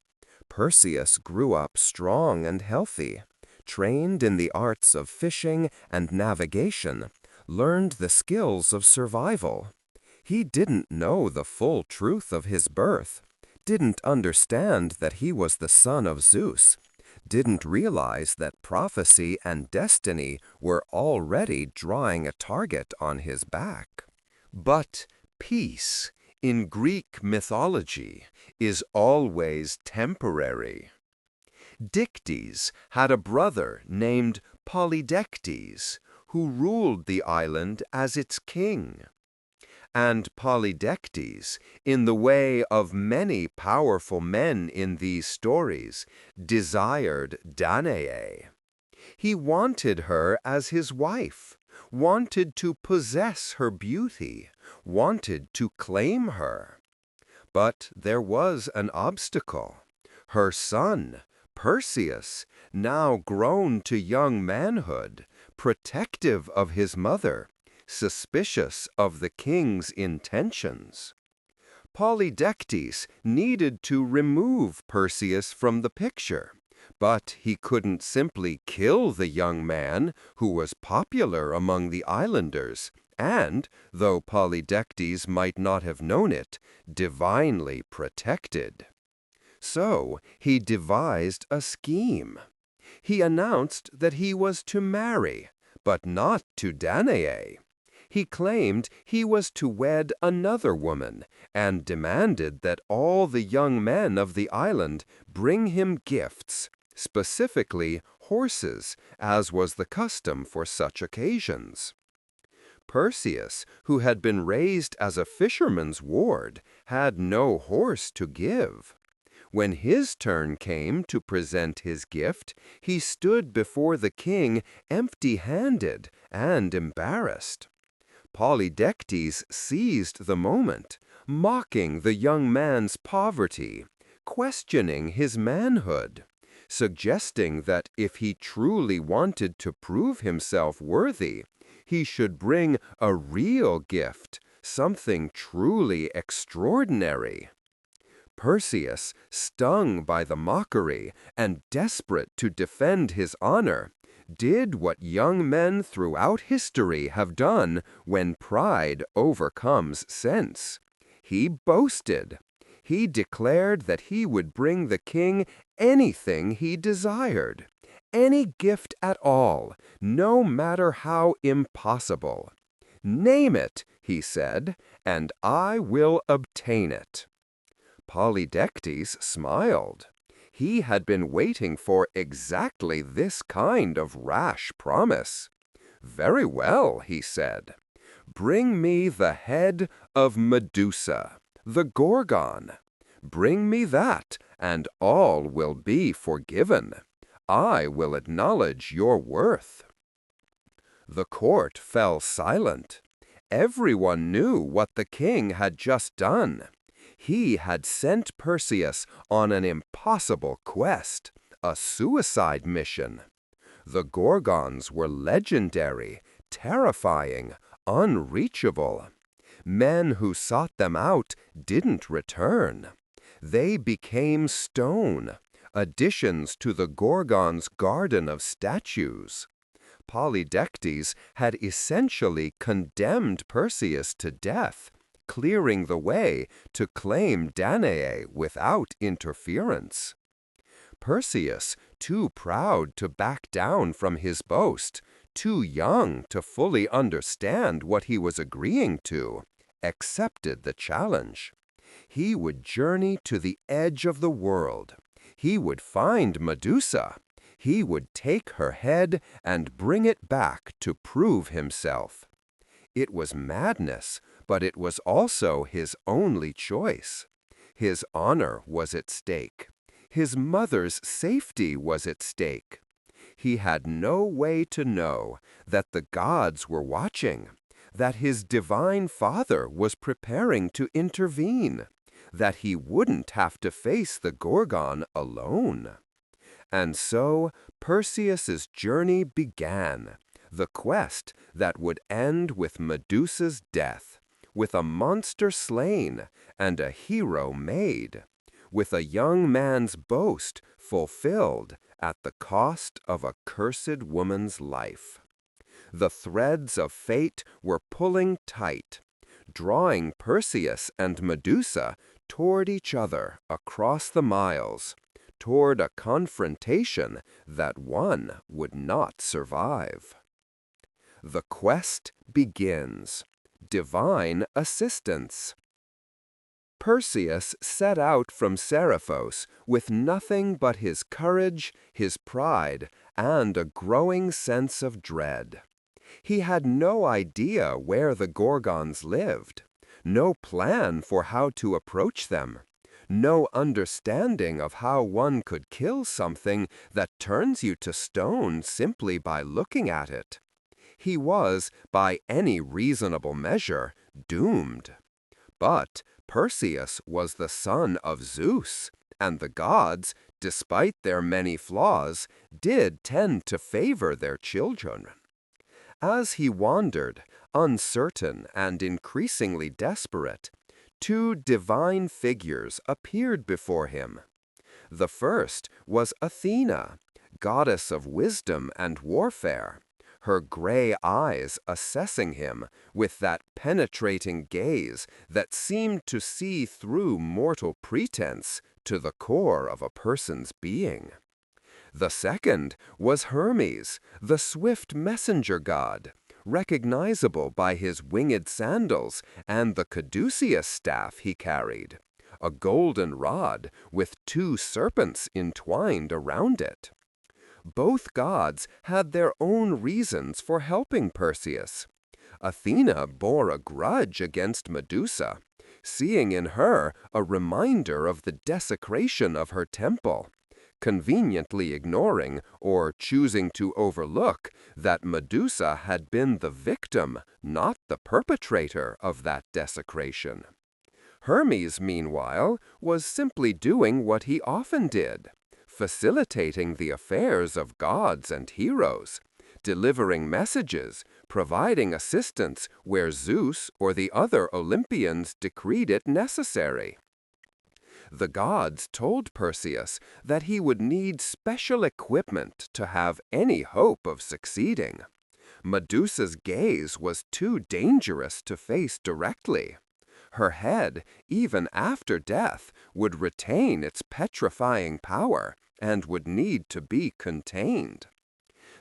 Perseus grew up strong and healthy, trained in the arts of fishing and navigation, learned the skills of survival. He didn't know the full truth of his birth, didn't understand that he was the son of Zeus, didn't realize that prophecy and destiny were already drawing a target on his back. But peace, in Greek mythology, is always temporary. Dictys had a brother named Polydectes, who ruled the island as its king. And Polydectes, in the way of many powerful men in these stories, desired Danae. He wanted her as his wife, wanted to possess her beauty, wanted to claim her. But there was an obstacle. Her son, Perseus, now grown to young manhood, protective of his mother, suspicious of the king's intentions. Polydectes needed to remove Perseus from the picture, but he couldn't simply kill the young man who was popular among the islanders and, though Polydectes might not have known it, divinely protected. So he devised a scheme. He announced that he was to marry, but not to Danae. He claimed he was to wed another woman and demanded that all the young men of the island bring him gifts, specifically horses, as was the custom for such occasions. Perseus, who had been raised as a fisherman's ward, had no horse to give. When his turn came to present his gift, he stood before the king empty-handed and embarrassed. Polydectes seized the moment, mocking the young man's poverty, questioning his manhood, suggesting that if he truly wanted to prove himself worthy, he should bring a real gift, something truly extraordinary. Perseus, stung by the mockery and desperate to defend his honor, did what young men throughout history have done when pride overcomes sense. He boasted. He declared that he would bring the king anything he desired, any gift at all, no matter how impossible. "Name it," he said, "and I will obtain it." Polydectes smiled. He had been waiting for exactly this kind of rash promise. "Very well," he said. "Bring me the head of Medusa, the Gorgon. Bring me that, and all will be forgiven. I will acknowledge your worth." The court fell silent. Everyone knew what the king had just done. He had sent Perseus on an impossible quest, a suicide mission. The Gorgons were legendary, terrifying, unreachable. Men who sought them out didn't return. They became stone, additions to the Gorgon's garden of statues. Polydectes had essentially condemned Perseus to death, clearing the way to claim Danae without interference. Perseus, too proud to back down from his boast, too young to fully understand what he was agreeing to, accepted the challenge. He would journey to the edge of the world. He would find Medusa. He would take her head and bring it back to prove himself. It was madness, but it was also his only choice. His honor was at stake. His mother's safety was at stake. He had no way to know that the gods were watching, that his divine father was preparing to intervene, that he wouldn't have to face the Gorgon alone. And so Perseus's journey began, the quest that would end with Medusa's death, with a monster slain and a hero made, with a young man's boast fulfilled at the cost of a cursed woman's life. The threads of fate were pulling tight, drawing Perseus and Medusa toward each other across the miles, toward a confrontation that one would not survive. The quest begins. Divine assistance. Perseus set out from Seriphos with nothing but his courage, his pride, and a growing sense of dread. He had no idea where the Gorgons lived, no plan for how to approach them, no understanding of how one could kill something that turns you to stone simply by looking at it. He was, by any reasonable measure, doomed. But Perseus was the son of Zeus, and the gods, despite their many flaws, did tend to favor their children. As he wandered, uncertain and increasingly desperate, two divine figures appeared before him. The first was Athena, goddess of wisdom and warfare, her gray eyes assessing him with that penetrating gaze that seemed to see through mortal pretense to the core of a person's being. The second was Hermes, the swift messenger god, recognizable by his winged sandals and the caduceus staff he carried, a golden rod with two serpents entwined around it. Both gods had their own reasons for helping Perseus. Athena bore a grudge against Medusa, seeing in her a reminder of the desecration of her temple, conveniently ignoring or choosing to overlook that Medusa had been the victim, not the perpetrator of that desecration. Hermes, meanwhile, was simply doing what he often did, facilitating the affairs of gods and heroes, delivering messages, providing assistance where Zeus or the other Olympians decreed it necessary. The gods told Perseus that he would need special equipment to have any hope of succeeding. Medusa's gaze was too dangerous to face directly. Her head, even after death, would retain its petrifying power and would need to be contained.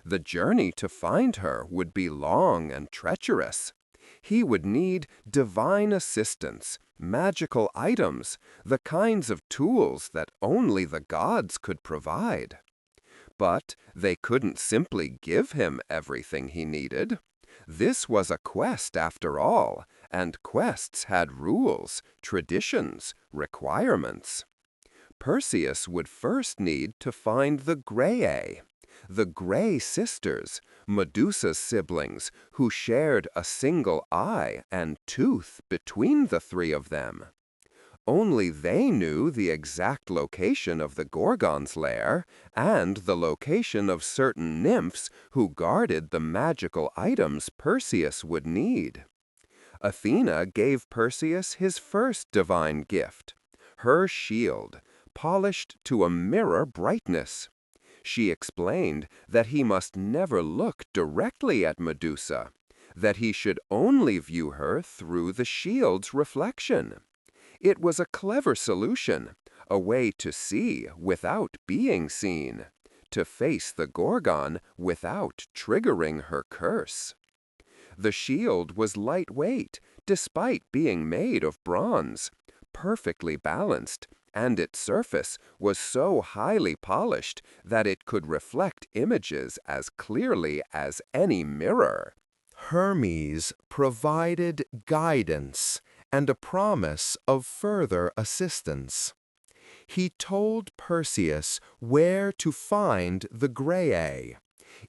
The journey to find her would be long and treacherous. He would need divine assistance, magical items, the kinds of tools that only the gods could provide. But they couldn't simply give him everything he needed. This was a quest after all, and quests had rules, traditions, requirements. Perseus would first need to find the Graeae, the Grey Sisters, Medusa's siblings, who shared a single eye and tooth between the three of them. Only they knew the exact location of the Gorgon's lair and the location of certain nymphs who guarded the magical items Perseus would need. Athena gave Perseus his first divine gift, her shield, polished to a mirror brightness. She explained that he must never look directly at Medusa, that he should only view her through the shield's reflection. It was a clever solution, a way to see without being seen, to face the Gorgon without triggering her curse. The shield was lightweight, despite being made of bronze, perfectly balanced, and its surface was so highly polished that it could reflect images as clearly as any mirror. Hermes provided guidance and a promise of further assistance. He told Perseus where to find the Graeae,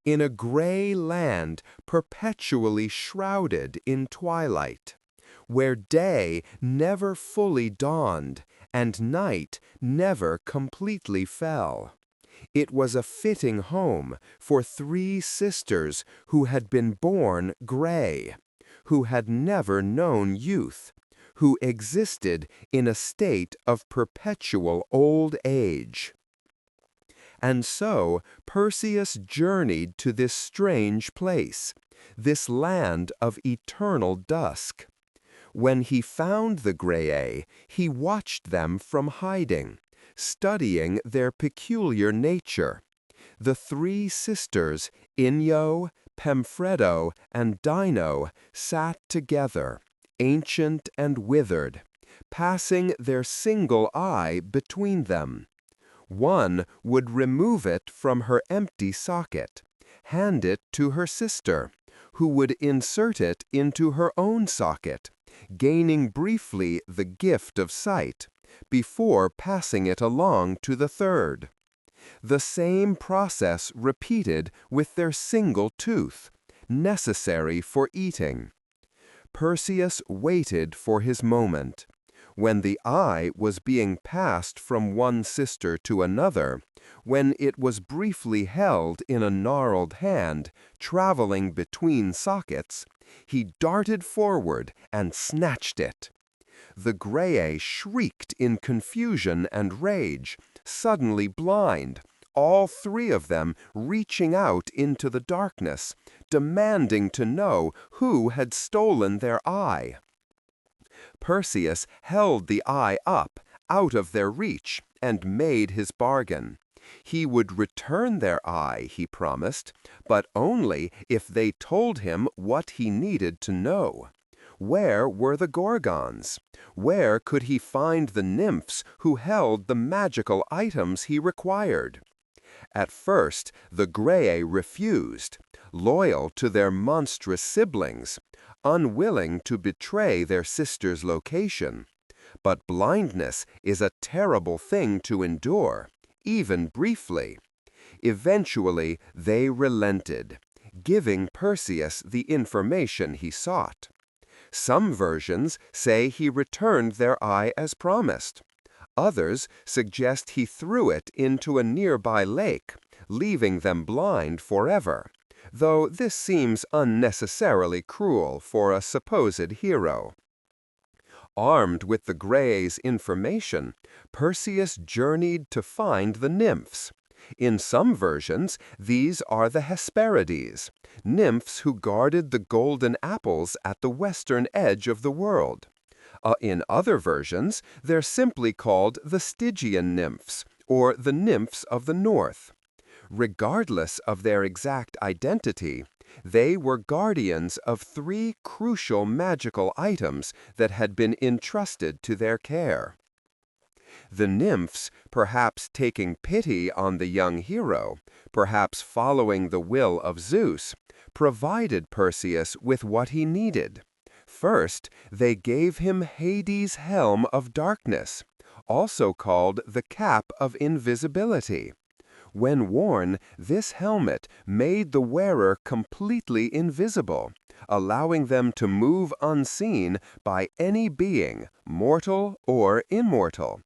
in a gray land perpetually shrouded in twilight, where day never fully dawned and night never completely fell. It was a fitting home for three sisters who had been born gray, who had never known youth, who existed in a state of perpetual old age. And so Perseus journeyed to this strange place, this land of eternal dusk. When he found the Graeae, he watched them from hiding, studying their peculiar nature. The three sisters, Io, Pemphredo, and Dino, sat together, ancient and withered, passing their single eye between them. One would remove it from her empty socket, hand it to her sister, who would insert it into her own socket, gaining briefly the gift of sight, before passing it along to the third. The same process repeated with their single tooth, necessary for eating. Perseus waited for his moment. When the eye was being passed from one sister to another, when it was briefly held in a gnarled hand, traveling between sockets, he darted forward and snatched it. The Graeae shrieked in confusion and rage, suddenly blind, all three of them reaching out into the darkness, demanding to know who had stolen their eye. Perseus held the eye up, out of their reach, and made his bargain. He would return their eye, he promised, but only if they told him what he needed to know. Where were the Gorgons? Where could he find the nymphs who held the magical items he required? At first, the Graeae refused, loyal to their monstrous siblings, unwilling to betray their sister's location. But blindness is a terrible thing to endure, even briefly. Eventually, they relented, giving Perseus the information he sought. Some versions say he returned their eye as promised. Others suggest he threw it into a nearby lake, leaving them blind forever, though this seems unnecessarily cruel for a supposed hero. Armed with the Graeae's information, Perseus journeyed to find the nymphs. In some versions, these are the Hesperides, nymphs who guarded the golden apples at the western edge of the world. In other versions, they're simply called the Stygian nymphs, or the nymphs of the north. Regardless of their exact identity, they were guardians of 3 crucial magical items that had been entrusted to their care. The nymphs, perhaps taking pity on the young hero, perhaps following the will of Zeus, provided Perseus with what he needed. First, they gave him Hades' helm of darkness, also called the cap of invisibility. When worn, this helmet made the wearer completely invisible, allowing them to move unseen by any being, mortal or immortal.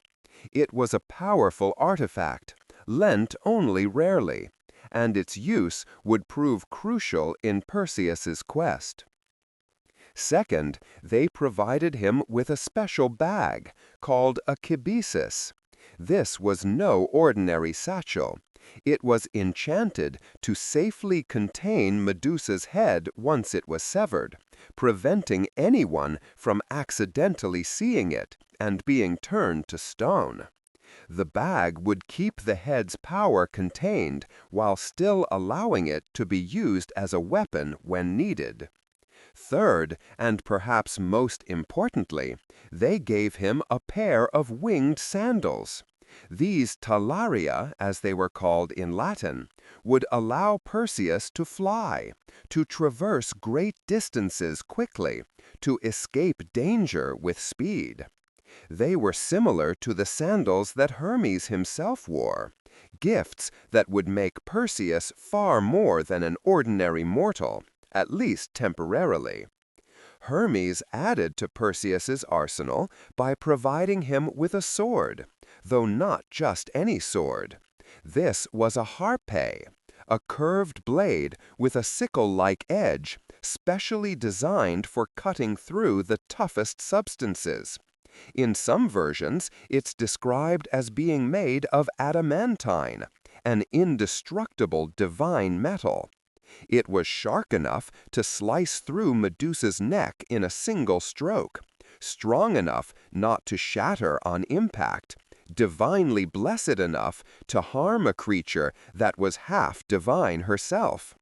It was a powerful artifact, lent only rarely, and its use would prove crucial in Perseus's quest. Second, they provided him with a special bag called a kibisis. This was no ordinary satchel. It was enchanted to safely contain Medusa's head once it was severed, preventing anyone from accidentally seeing it and being turned to stone. The bag would keep the head's power contained while still allowing it to be used as a weapon when needed. Third, and perhaps most importantly, they gave him a pair of winged sandals. These talaria, as they were called in Latin, would allow Perseus to fly, to traverse great distances quickly, to escape danger with speed. They were similar to the sandals that Hermes himself wore, gifts that would make Perseus far more than an ordinary mortal, at least temporarily. Hermes added to Perseus's arsenal by providing him with a sword, though not just any sword. This was a harpae, a curved blade with a sickle-like edge, specially designed for cutting through the toughest substances. In some versions, it's described as being made of adamantine, an indestructible divine metal. It was sharp enough to slice through Medusa's neck in a single stroke, strong enough not to shatter on impact, divinely blessed enough to harm a creature that was half divine herself.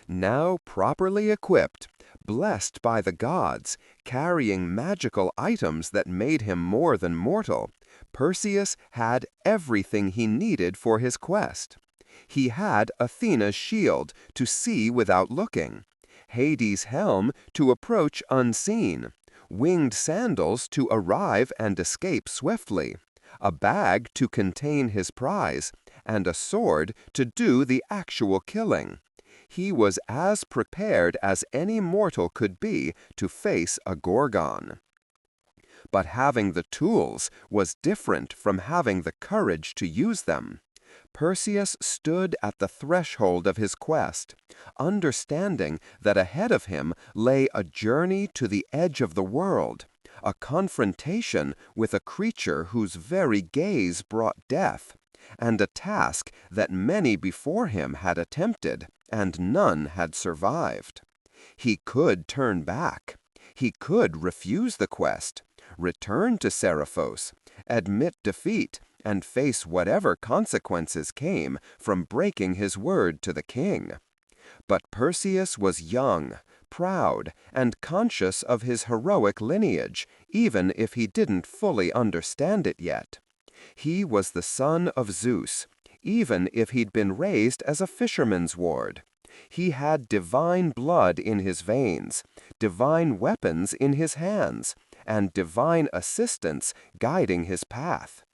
Now properly equipped, blessed by the gods, carrying magical items that made him more than mortal, Perseus had everything he needed for his quest. He had Athena's shield to see without looking, Hades' helm to approach unseen, winged sandals to arrive and escape swiftly, a bag to contain his prize, and a sword to do the actual killing. He was as prepared as any mortal could be to face a Gorgon. But having the tools was different from having the courage to use them. Perseus stood at the threshold of his quest, understanding that ahead of him lay a journey to the edge of the world, a confrontation with a creature whose very gaze brought death, and a task that many before him had attempted, and none had survived. He could turn back. He could refuse the quest, return to Seriphos, admit defeat, and face whatever consequences came from breaking his word to the king. But Perseus was young, proud, and conscious of his heroic lineage, even if he didn't fully understand it yet. He was the son of Zeus, even if he'd been raised as a fisherman's ward. He had divine blood in his veins, divine weapons in his hands, and divine assistance guiding his path.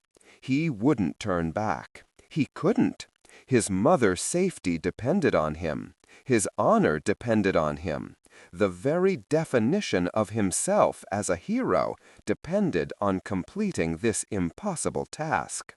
He wouldn't turn back. He couldn't. His mother's safety depended on him. His honor depended on him. The very definition of himself as a hero depended on completing this impossible task.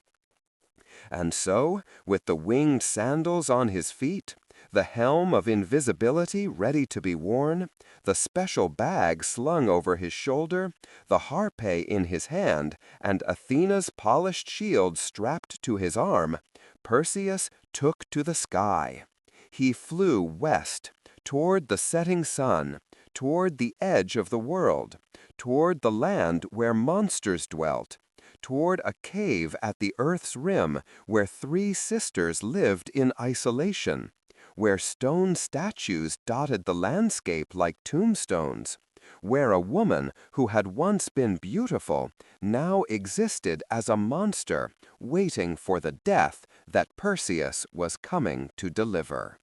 And so, with the winged sandals on his feet, the helm of invisibility ready to be worn, the special bag slung over his shoulder, the harpe in his hand, and Athena's polished shield strapped to his arm, Perseus took to the sky. He flew west, toward the setting sun, toward the edge of the world, toward the land where monsters dwelt, toward a cave at the earth's rim where three sisters lived in isolation, where stone statues dotted the landscape like tombstones, where a woman who had once been beautiful now existed as a monster waiting for the death that Perseus was coming to deliver.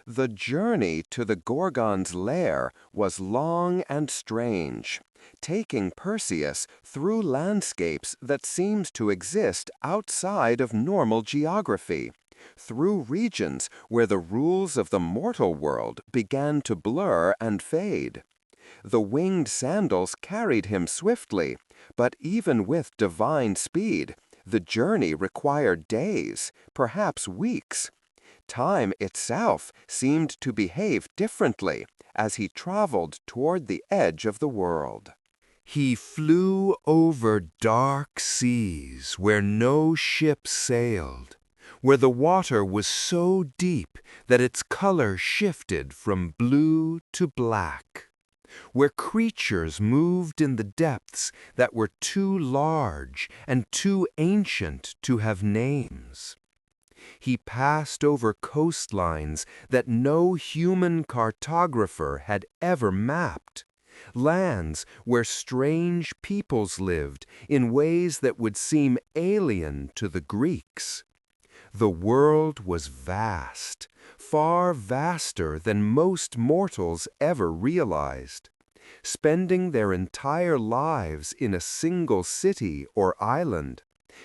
The journey to the Gorgon's lair was long and strange, taking Perseus through landscapes that seemed to exist outside of normal geography, through regions where the rules of the mortal world began to blur and fade. The winged sandals carried him swiftly, but even with divine speed, the journey required days, perhaps weeks. Time itself seemed to behave differently as he traveled toward the edge of the world. He flew over dark seas where no ship sailed, where the water was so deep that its color shifted from blue to black, where creatures moved in the depths that were too large and too ancient to have names. He passed over coastlines that no human cartographer had ever mapped, lands where strange peoples lived in ways that would seem alien to the Greeks. The world was vast, far vaster than most mortals ever realized. Spending their entire lives in a single city or island,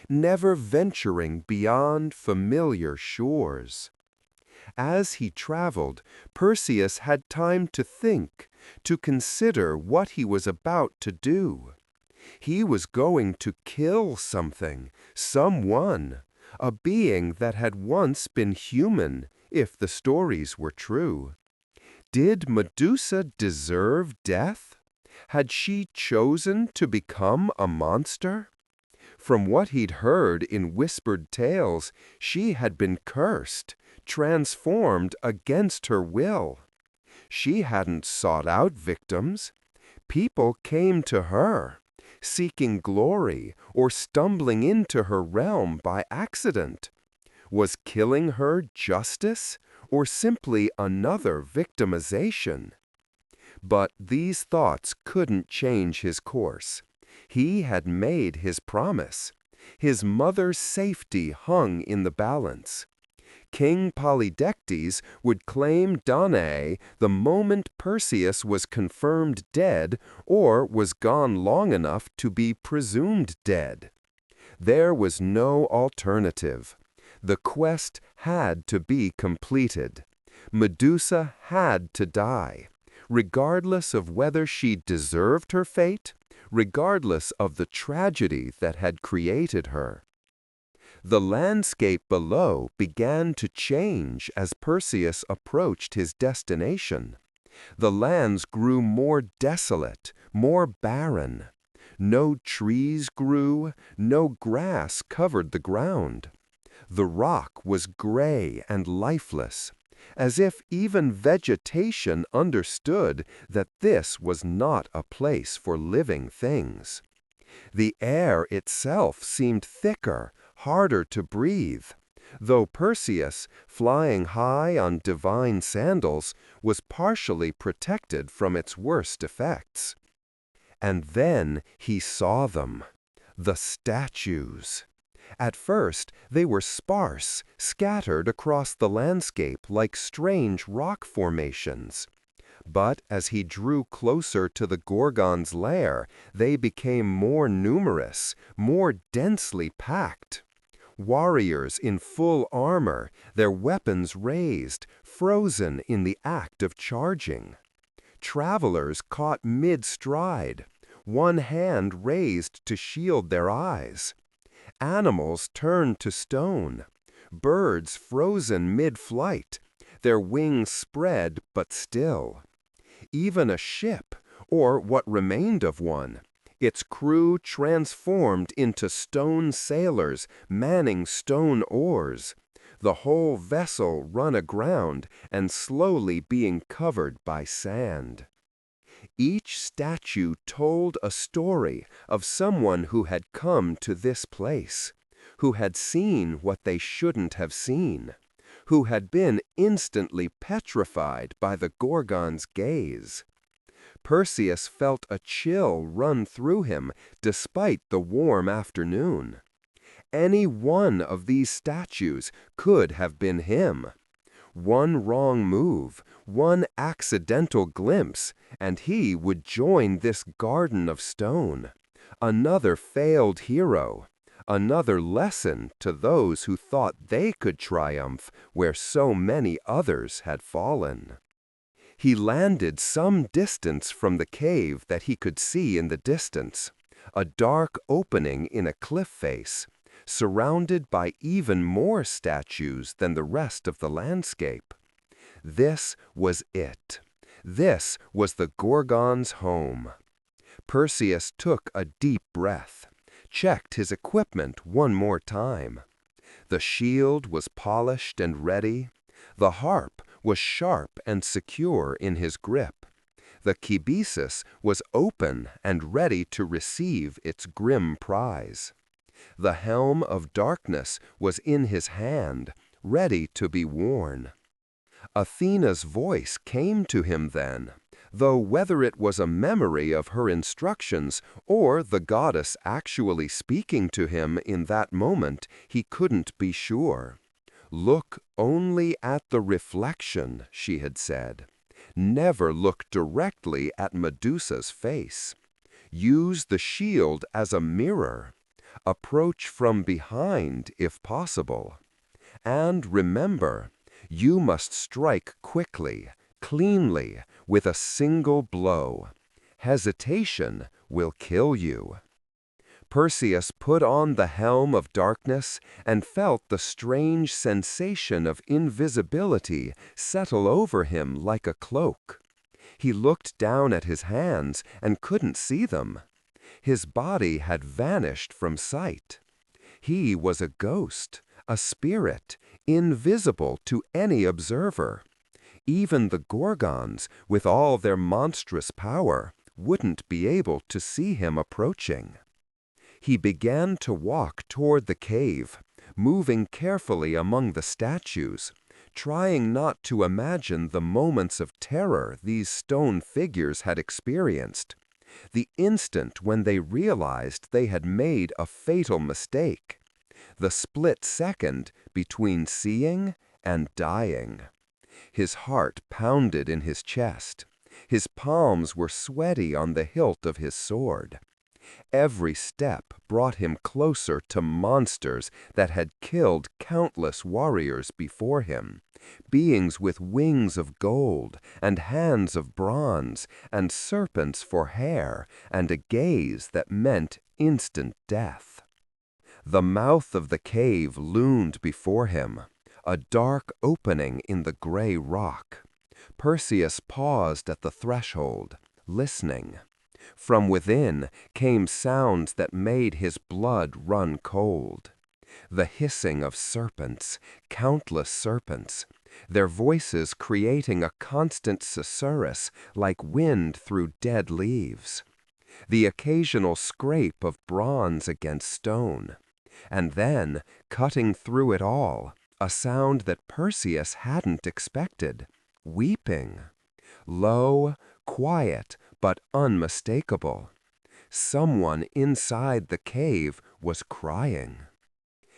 never venturing beyond familiar shores. As he traveled, Perseus had time to think, to consider what he was about to do. He was going to kill something, someone, a being that had once been human, if the stories were true. Did Medusa deserve death? Had she chosen to become a monster? From what he'd heard in whispered tales, she had been cursed, transformed against her will. She hadn't sought out victims. People came to her, seeking glory or stumbling into her realm by accident. Was killing her justice or simply another victimization? But these thoughts couldn't change his course. He had made his promise. His mother's safety hung in the balance. King Polydectes would claim Danae the moment Perseus was confirmed dead or was gone long enough to be presumed dead. There was no alternative. The quest had to be completed. Medusa had to die, regardless of whether she deserved her fate, regardless of the tragedy that had created her. The landscape below began to change as Perseus approached his destination. The lands grew more desolate, more barren. No trees grew, no grass covered the ground. The rock was gray and lifeless, as if even vegetation understood that this was not a place for living things. The air itself seemed thicker, harder to breathe, though Perseus, flying high on divine sandals, was partially protected from its worst effects. And then he saw them, the statues. At first, they were sparse, scattered across the landscape like strange rock formations. But as he drew closer to the Gorgon's lair, they became more numerous, more densely packed. Warriors in full armor, their weapons raised, frozen in the act of charging. Travelers caught mid-stride, one hand raised to shield their eyes. Animals turned to stone, birds frozen mid-flight, their wings spread but still. Even a ship, or what remained of one, its crew transformed into stone sailors manning stone oars, the whole vessel run aground and slowly being covered by sand. Each statue told a story of someone who had come to this place, who had seen what they shouldn't have seen, who had been instantly petrified by the Gorgon's gaze. Perseus felt a chill run through him despite the warm afternoon. Any one of these statues could have been him. One wrong move, one accidental glimpse, and he would join this garden of stone. Another failed hero, another lesson to those who thought they could triumph where so many others had fallen. He landed some distance from the cave that he could see in the distance, a dark opening in a cliff face, surrounded by even more statues than the rest of the landscape. This was it. This was the Gorgon's home. Perseus took a deep breath, checked his equipment one more time. The shield was polished and ready. The harp was sharp and secure in his grip. The kibisis was open and ready to receive its grim prize. The helm of darkness was in his hand, ready to be worn. Athena's voice came to him then, though whether it was a memory of her instructions or the goddess actually speaking to him in that moment, he couldn't be sure. "Look only at the reflection," she had said. "Never look directly at Medusa's face. Use the shield as a mirror. Approach from behind if possible. And remember, you must strike quickly, cleanly, with a single blow. Hesitation will kill you." Perseus put on the helm of darkness and felt the strange sensation of invisibility settle over him like a cloak. He looked down at his hands and couldn't see them. His body had vanished from sight. He was a ghost, a spirit, invisible to any observer. Even the Gorgons, with all their monstrous power, wouldn't be able to see him approaching. He began to walk toward the cave, moving carefully among the statues, trying not to imagine the moments of terror these stone figures had experienced, the instant when they realized they had made a fatal mistake, the split second between seeing and dying. His heart pounded in his chest. His palms were sweaty on the hilt of his sword. Every step brought him closer to monsters that had killed countless warriors before him, beings with wings of gold and hands of bronze and serpents for hair and a gaze that meant instant death. The mouth of the cave loomed before him, a dark opening in the gray rock. Perseus paused at the threshold, listening. From within came sounds that made his blood run cold. The hissing of serpents, countless serpents, their voices creating a constant susurrus like wind through dead leaves. the occasional scrape of bronze against stone, and then, cutting through it all, a sound that Perseus hadn't expected, weeping. Low, quiet, but unmistakable. Someone inside the cave was crying.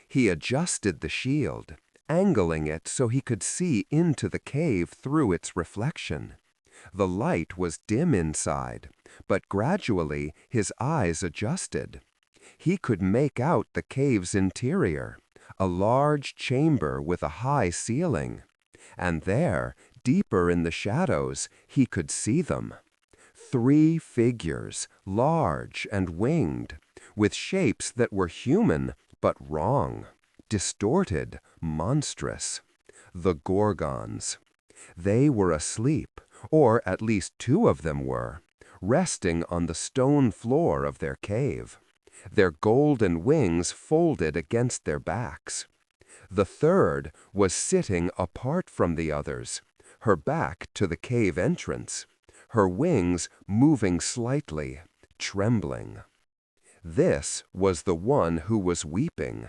He adjusted the shield, angling it so he could see into the cave through its reflection. The light was dim inside, but gradually his eyes adjusted. He could make out the cave's interior, a large chamber with a high ceiling. And there, deeper in the shadows, he could see them. 3 figures, large and winged, with shapes that were human but wrong, distorted, monstrous. The Gorgons. They were asleep, or at least 2 of them were, resting on the stone floor of their cave, their golden wings folded against their backs. The 3rd was sitting apart from the others, her back to the cave entrance, her wings moving slightly, trembling. This was the one who was weeping.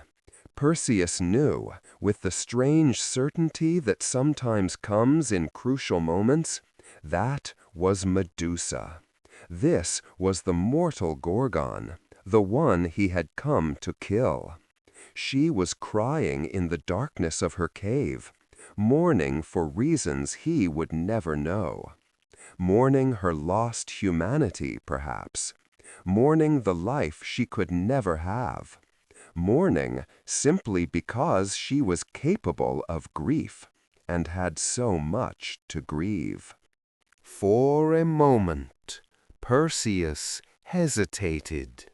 Perseus knew, with the strange certainty that sometimes comes in crucial moments, that was Medusa. This was the mortal Gorgon, the one he had come to kill. She was crying in the darkness of her cave, mourning for reasons he would never know. Mourning her lost humanity, perhaps. Mourning the life she could never have. Mourning simply because she was capable of grief and had so much to grieve. For a moment, Perseus hesitated.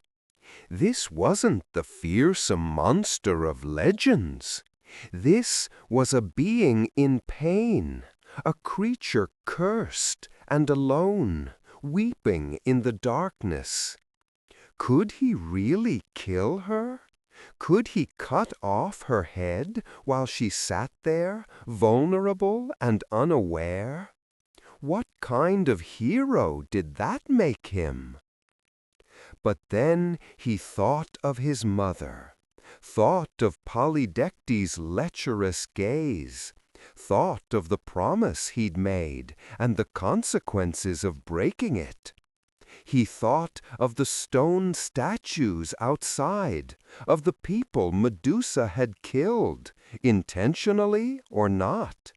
This wasn't the fearsome monster of legends. This was a being in pain, a creature cursed and alone, weeping in the darkness. Could he really kill her? Could he cut off her head while she sat there, vulnerable and unaware? What kind of hero did that make him? But then he thought of his mother, thought of Polydectes' lecherous gaze, thought of the promise he'd made and the consequences of breaking it. He thought of the stone statues outside, of the people Medusa had killed, intentionally or not.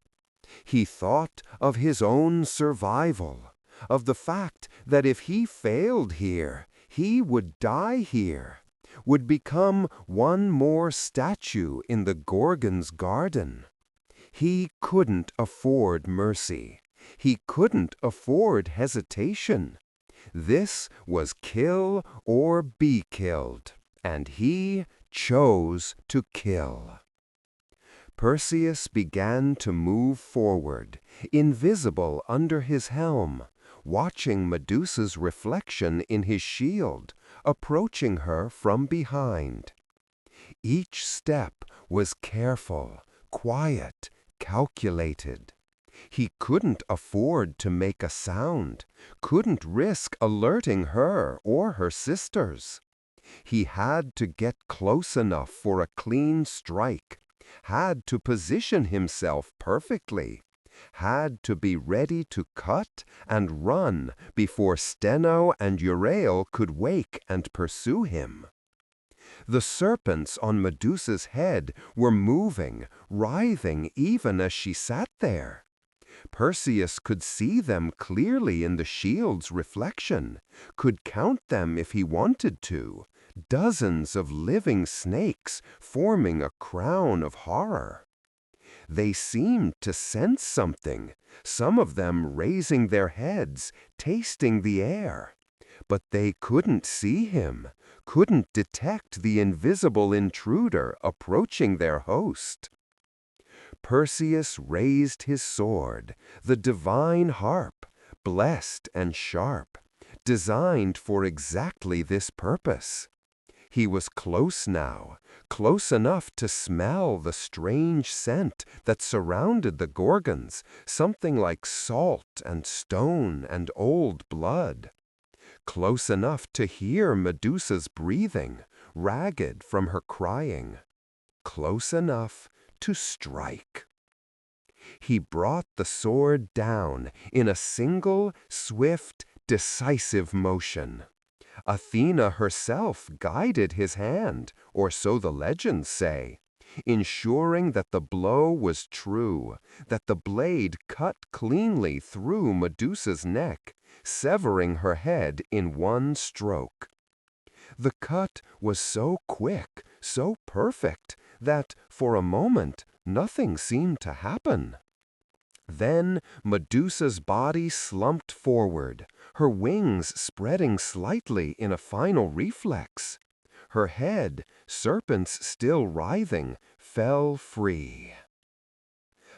He thought of his own survival, of the fact that if he failed here, he would die here, would become one more statue in the Gorgon's garden. He couldn't afford mercy. He couldn't afford hesitation. This was kill or be killed, and he chose to kill. Perseus began to move forward, invisible under his helm, watching Medusa's reflection in his shield, approaching her from behind. Each step was careful, quiet, calculated. He couldn't afford to make a sound, couldn't risk alerting her or her sisters. He had to get close enough for a clean strike, had to position himself perfectly, had to be ready to cut and run before Steno and Euryale could wake and pursue him. The serpents on Medusa's head were moving, writhing even as she sat there. Perseus could see them clearly in the shield's reflection, could count them if he wanted to, dozens of living snakes forming a crown of horror. They seemed to sense something, some of them raising their heads, tasting the air. But they couldn't see him, couldn't detect the invisible intruder approaching their host. Perseus raised his sword, the divine harp, blessed and sharp, designed for exactly this purpose. He was close now, close enough to smell the strange scent that surrounded the Gorgons, something like salt and stone and old blood. close enough to hear Medusa's breathing, ragged from her crying, close enough to strike. He brought the sword down in a single, swift, decisive motion. Athena herself guided his hand, or so the legends say, ensuring that the blow was true, that the blade cut cleanly through Medusa's neck, severing her head in one stroke. The cut was so quick, so perfect, that, for a moment, nothing seemed to happen. Then Medusa's body slumped forward, her wings spreading slightly in a final reflex. Her head, serpents still writhing, fell free.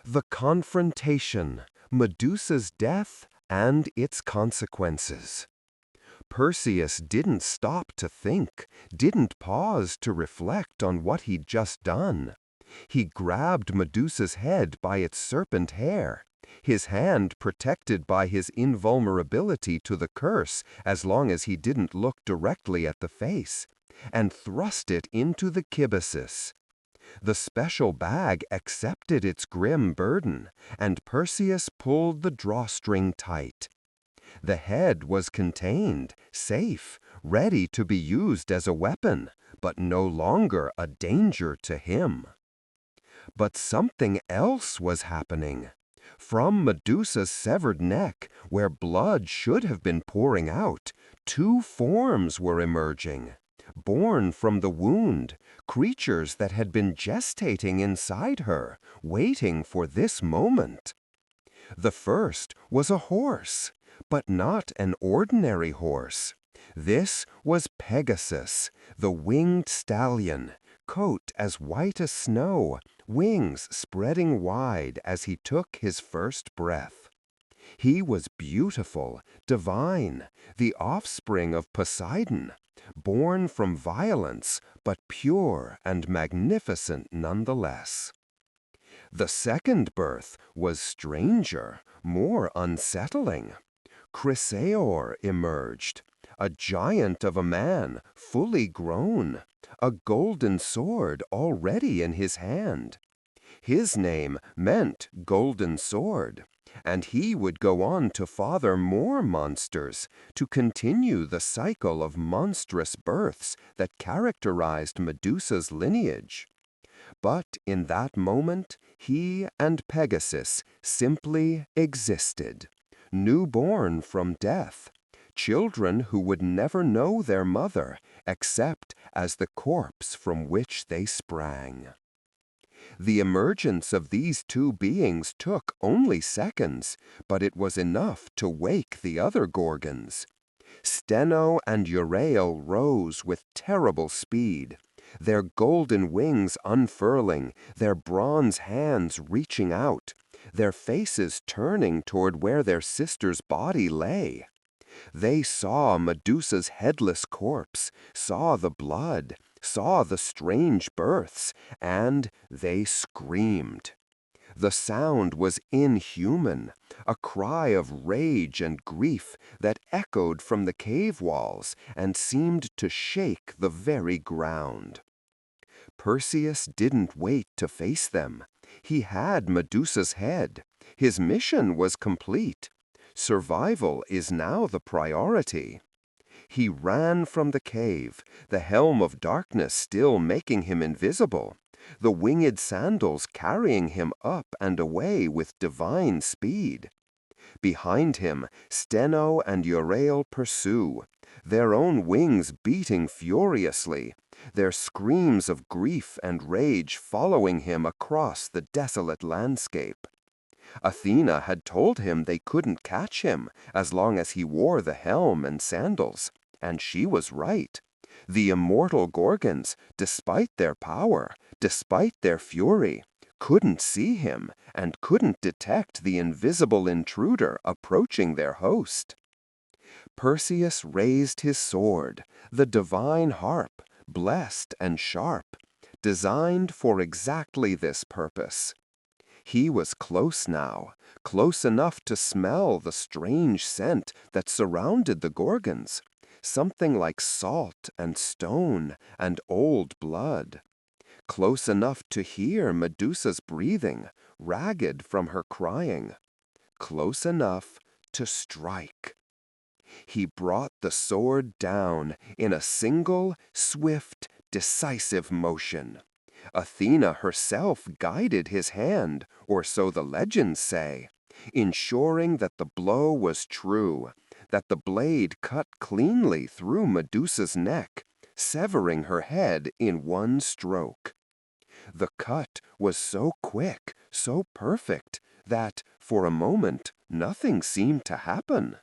The confrontation, Medusa's death and its consequences. Perseus didn't stop to think, didn't pause to reflect on what he'd just done. He grabbed Medusa's head by its serpent hair, his hand protected by his invulnerability to the curse as long as he didn't look directly at the face, and thrust it into the kibbasis. The special bag accepted its grim burden, and Perseus pulled the drawstring tight. The head was contained, safe, ready to be used as a weapon, but no longer a danger to him. But something else was happening. From Medusa's severed neck, where blood should have been pouring out, two forms were emerging. Born from the wound, creatures that had been gestating inside her, waiting for this moment. The first was a horse, but not an ordinary horse. This was Pegasus, the winged stallion, coat as white as snow, wings spreading wide as he took his first breath. He was beautiful, divine, the offspring of Poseidon, born from violence, but pure and magnificent nonetheless. The second birth was stranger, more unsettling. Chrysaor emerged, a giant of a man, fully grown, a golden sword already in his hand. His name meant Golden Sword, and he would go on to father more monsters, to continue the cycle of monstrous births that characterized Medusa's lineage. But in that moment, he and Pegasus simply existed, newborn from death, children who would never know their mother except as the corpse from which they sprang. The emergence of these two beings took only seconds, but it was enough to wake the other Gorgons. Steno and Euryale rose with terrible speed, their golden wings unfurling, their bronze hands reaching out, their faces turning toward where their sister's body lay. They saw Medusa's headless corpse, saw the blood, saw the strange births, and they screamed. The sound was inhuman, a cry of rage and grief that echoed from the cave walls and seemed to shake the very ground. Perseus didn't wait to face them. He had Medusa's head. His mission was complete. Survival is now the priority. He ran from the cave, the helm of darkness still making him invisible, the winged sandals carrying him up and away with divine speed. Behind him, Steno and Euryale pursue, their own wings beating furiously, their screams of grief and rage following him across the desolate landscape. Athena had told him they couldn't catch him as long as he wore the helm and sandals, and she was right. The immortal Gorgons, despite their power, despite their fury, couldn't see him and couldn't detect the invisible intruder approaching their host. Perseus raised his sword, the divine harp, blessed and sharp, designed for exactly this purpose. He was close now, close enough to smell the strange scent that surrounded the Gorgons, something like salt and stone and old blood, close enough to hear Medusa's breathing, ragged from her crying, close enough to strike. He brought the sword down in a single, swift, decisive motion. Athena herself guided his hand, or so the legends say, ensuring that the blow was true, that the blade cut cleanly through Medusa's neck, severing her head in one stroke. The cut was so quick, so perfect, that, for a moment, nothing seemed to happen.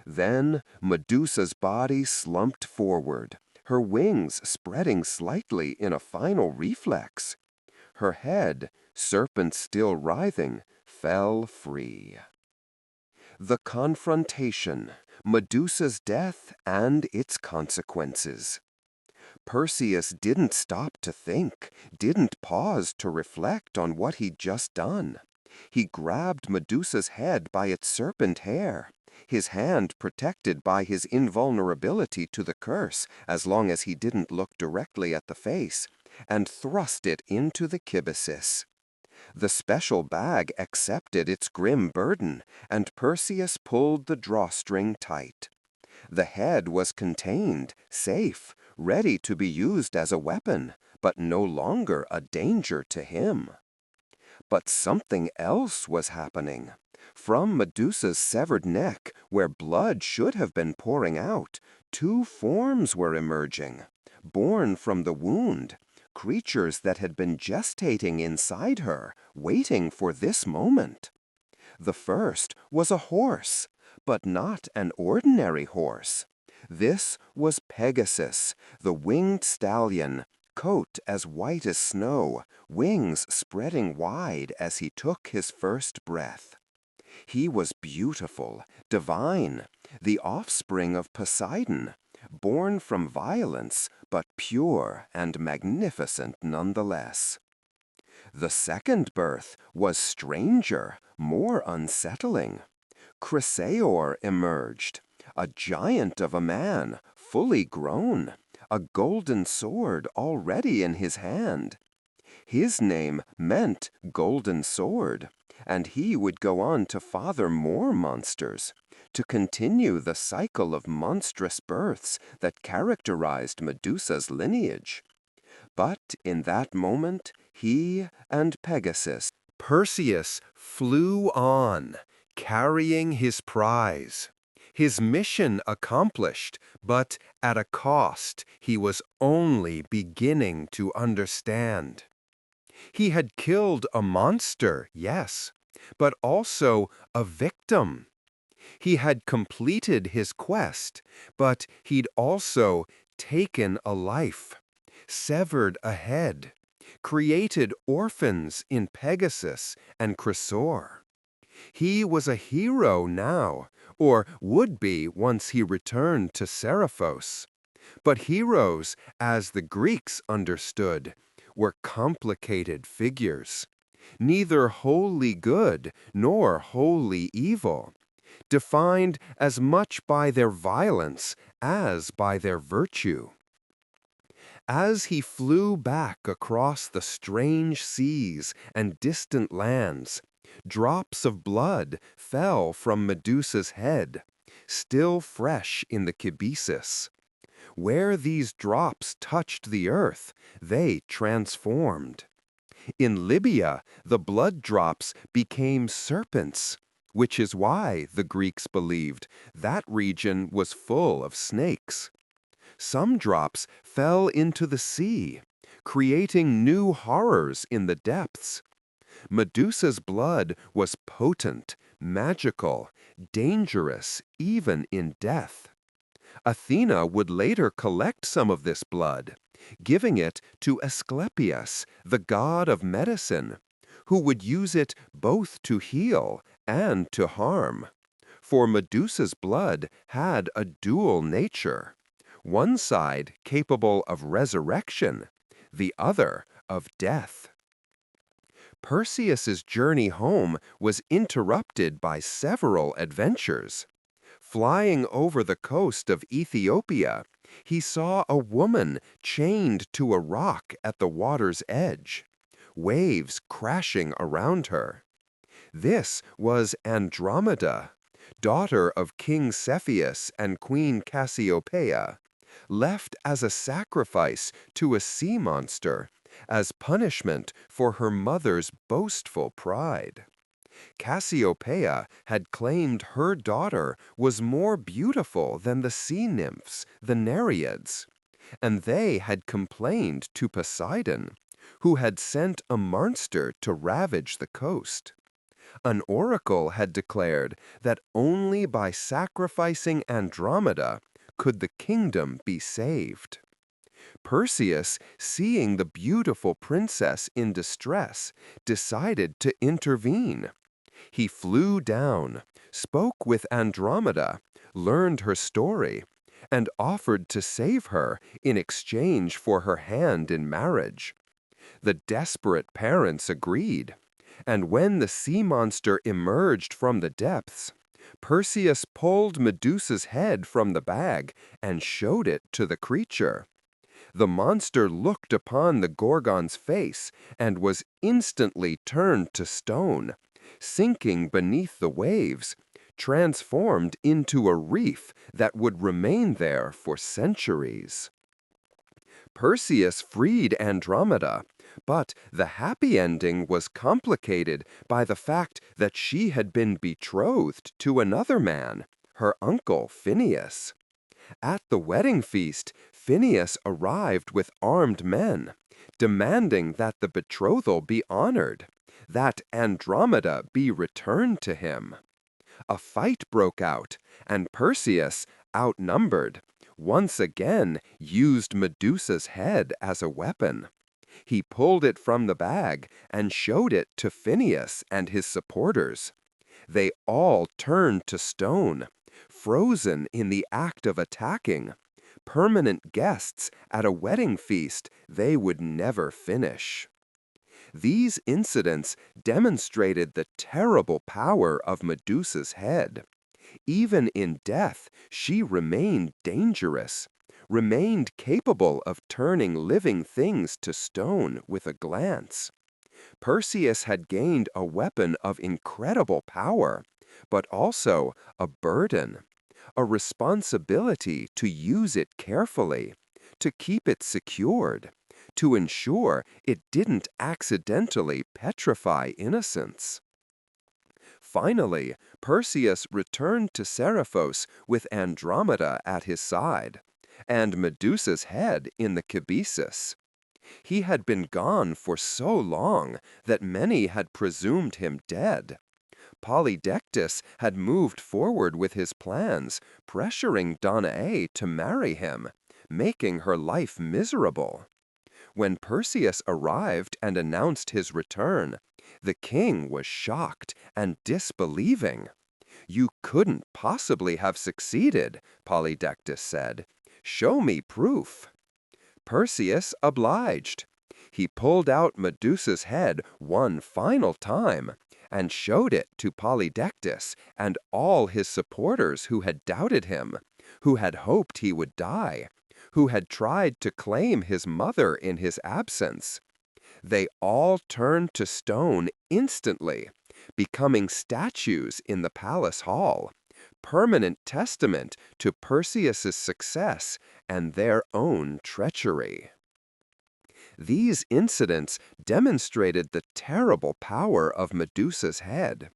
Then Medusa's body slumped forward, her wings spreading slightly in a final reflex. Her head, serpent still writhing, fell free. The confrontation, Medusa's death and its consequences. Perseus didn't stop to think, didn't pause to reflect on what he'd just done. He grabbed Medusa's head by its serpent hair, his hand protected by his invulnerability to the curse as long as he didn't look directly at the face, and thrust it into the kibisis. The special bag accepted its grim burden, and Perseus pulled the drawstring tight. The head was contained, safe, ready to be used as a weapon, but no longer a danger to him. But something else was happening. From Medusa's severed neck, where blood should have been pouring out, two forms were emerging, born from the wound, creatures that had been gestating inside her, waiting for this moment. The first was a horse, but not an ordinary horse. This was Pegasus, the winged stallion, coat as white as snow, wings spreading wide as he took his first breath. He was beautiful, divine, the offspring of Poseidon, born from violence, but pure and magnificent nonetheless. The second birth was stranger, more unsettling. Chrysaor emerged, a giant of a man, fully grown, a golden sword already in his hand. His name meant Golden Sword, and he would go on to father more monsters, to continue the cycle of monstrous births that characterized Medusa's lineage. But in that moment, he and Pegasus, Perseus, flew on, carrying his prize. His mission accomplished, but at a cost he was only beginning to understand. He had killed a monster, yes, but also a victim. He had completed his quest, but he'd also taken a life, severed a head, created orphans in Pegasus and Chrysaor. He was a hero now, or would be once he returned to Seriphos. But heroes, as the Greeks understood, were complicated figures, neither wholly good nor wholly evil, defined as much by their violence as by their virtue. As he flew back across the strange seas and distant lands, drops of blood fell from Medusa's head, still fresh in the kibisis. Where these drops touched the earth, they transformed. In Libya, the blood drops became serpents, which is why, the Greeks believed, that region was full of snakes. Some drops fell into the sea, creating new horrors in the depths. Medusa's blood was potent, magical, dangerous, even in death. Athena would later collect some of this blood, giving it to Asclepius, the god of medicine, who would use it both to heal and to harm. For Medusa's blood had a dual nature, one side capable of resurrection, the other of death. Perseus's journey home was interrupted by several adventures. Flying over the coast of Ethiopia, he saw a woman chained to a rock at the water's edge, waves crashing around her. This was Andromeda, daughter of King Cepheus and Queen Cassiopeia, left as a sacrifice to a sea monster as punishment for her mother's boastful pride. Cassiopeia had claimed her daughter was more beautiful than the sea nymphs, the Nereids, and they had complained to Poseidon, who had sent a monster to ravage the coast. An oracle had declared that only by sacrificing Andromeda could the kingdom be saved. Perseus, seeing the beautiful princess in distress, decided to intervene. He flew down, spoke with Andromeda, learned her story, and offered to save her in exchange for her hand in marriage. The desperate parents agreed, and when the sea monster emerged from the depths, Perseus pulled Medusa's head from the bag and showed it to the creature. The monster looked upon the Gorgon's face and was instantly turned to stone, sinking beneath the waves, transformed into a reef that would remain there for centuries. Perseus freed Andromeda, but the happy ending was complicated by the fact that she had been betrothed to another man, her uncle Phineus. At the wedding feast, Phineus arrived with armed men, demanding that the betrothal be honored, that Andromeda be returned to him. A fight broke out, and Perseus, outnumbered, once again used Medusa's head as a weapon. He pulled it from the bag and showed it to Phineus and his supporters. They all turned to stone, frozen in the act of attacking, permanent guests at a wedding feast they would never finish. These incidents demonstrated the terrible power of Medusa's head. Even in death, she remained dangerous, remained capable of turning living things to stone with a glance. Perseus had gained a weapon of incredible power, but also a burden, a responsibility to use it carefully, to keep it secured, to ensure it didn't accidentally petrify innocence. Finally, Perseus returned to Seriphos with Andromeda at his side, and Medusa's head in the cabesus. He had been gone for so long that many had presumed him dead. Polydectes had moved forward with his plans, pressuring Danae to marry him, making her life miserable. When Perseus arrived and announced his return, the king was shocked and disbelieving. "You couldn't possibly have succeeded," Polydectes said. "Show me proof." Perseus obliged. He pulled out Medusa's head one final time and showed it to Polydectes and all his supporters who had doubted him, who had hoped he would die, who had tried to claim his mother in his absence. They all turned to stone instantly, becoming statues in the palace hall, permanent testament to Perseus's success and their own treachery. These incidents demonstrated the terrible power of Medusa's head.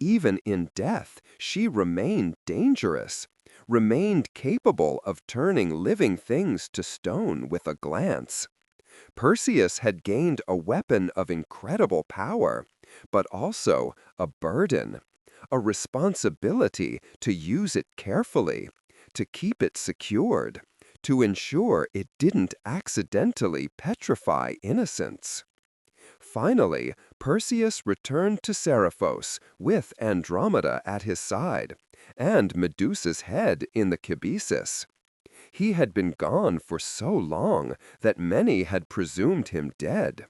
Even in death, she remained dangerous, remained capable of turning living things to stone with a glance. Perseus had gained a weapon of incredible power, but also a burden, a responsibility to use it carefully, to keep it secured, to ensure it didn't accidentally petrify innocence. Finally, Perseus returned to Seriphos with Andromeda at his side and Medusa's head in the cabesus. He had been gone for so long that many had presumed him dead.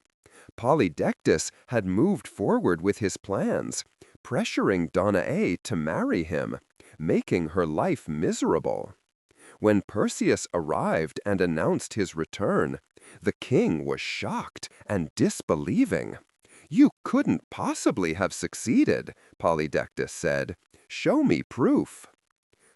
Polydectes had moved forward with his plans, pressuring Danae to marry him, making her life miserable. When Perseus arrived and announced his return, the king was shocked and disbelieving. "You couldn't possibly have succeeded," Polydectes said. "Show me proof."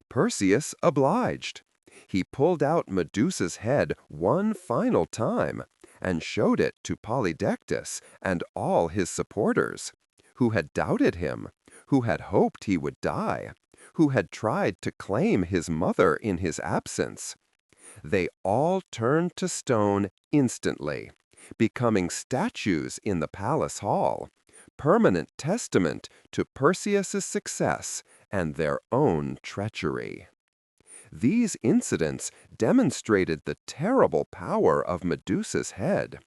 Perseus obliged. He pulled out Medusa's head one final time and showed it to Polydectes and all his supporters, who had doubted him, who had hoped he would die, who had tried to claim his mother in his absence. They all turned to stone instantly, becoming statues in the palace hall, permanent testament to Perseus's success and their own treachery. These incidents demonstrated the terrible power of Medusa's head.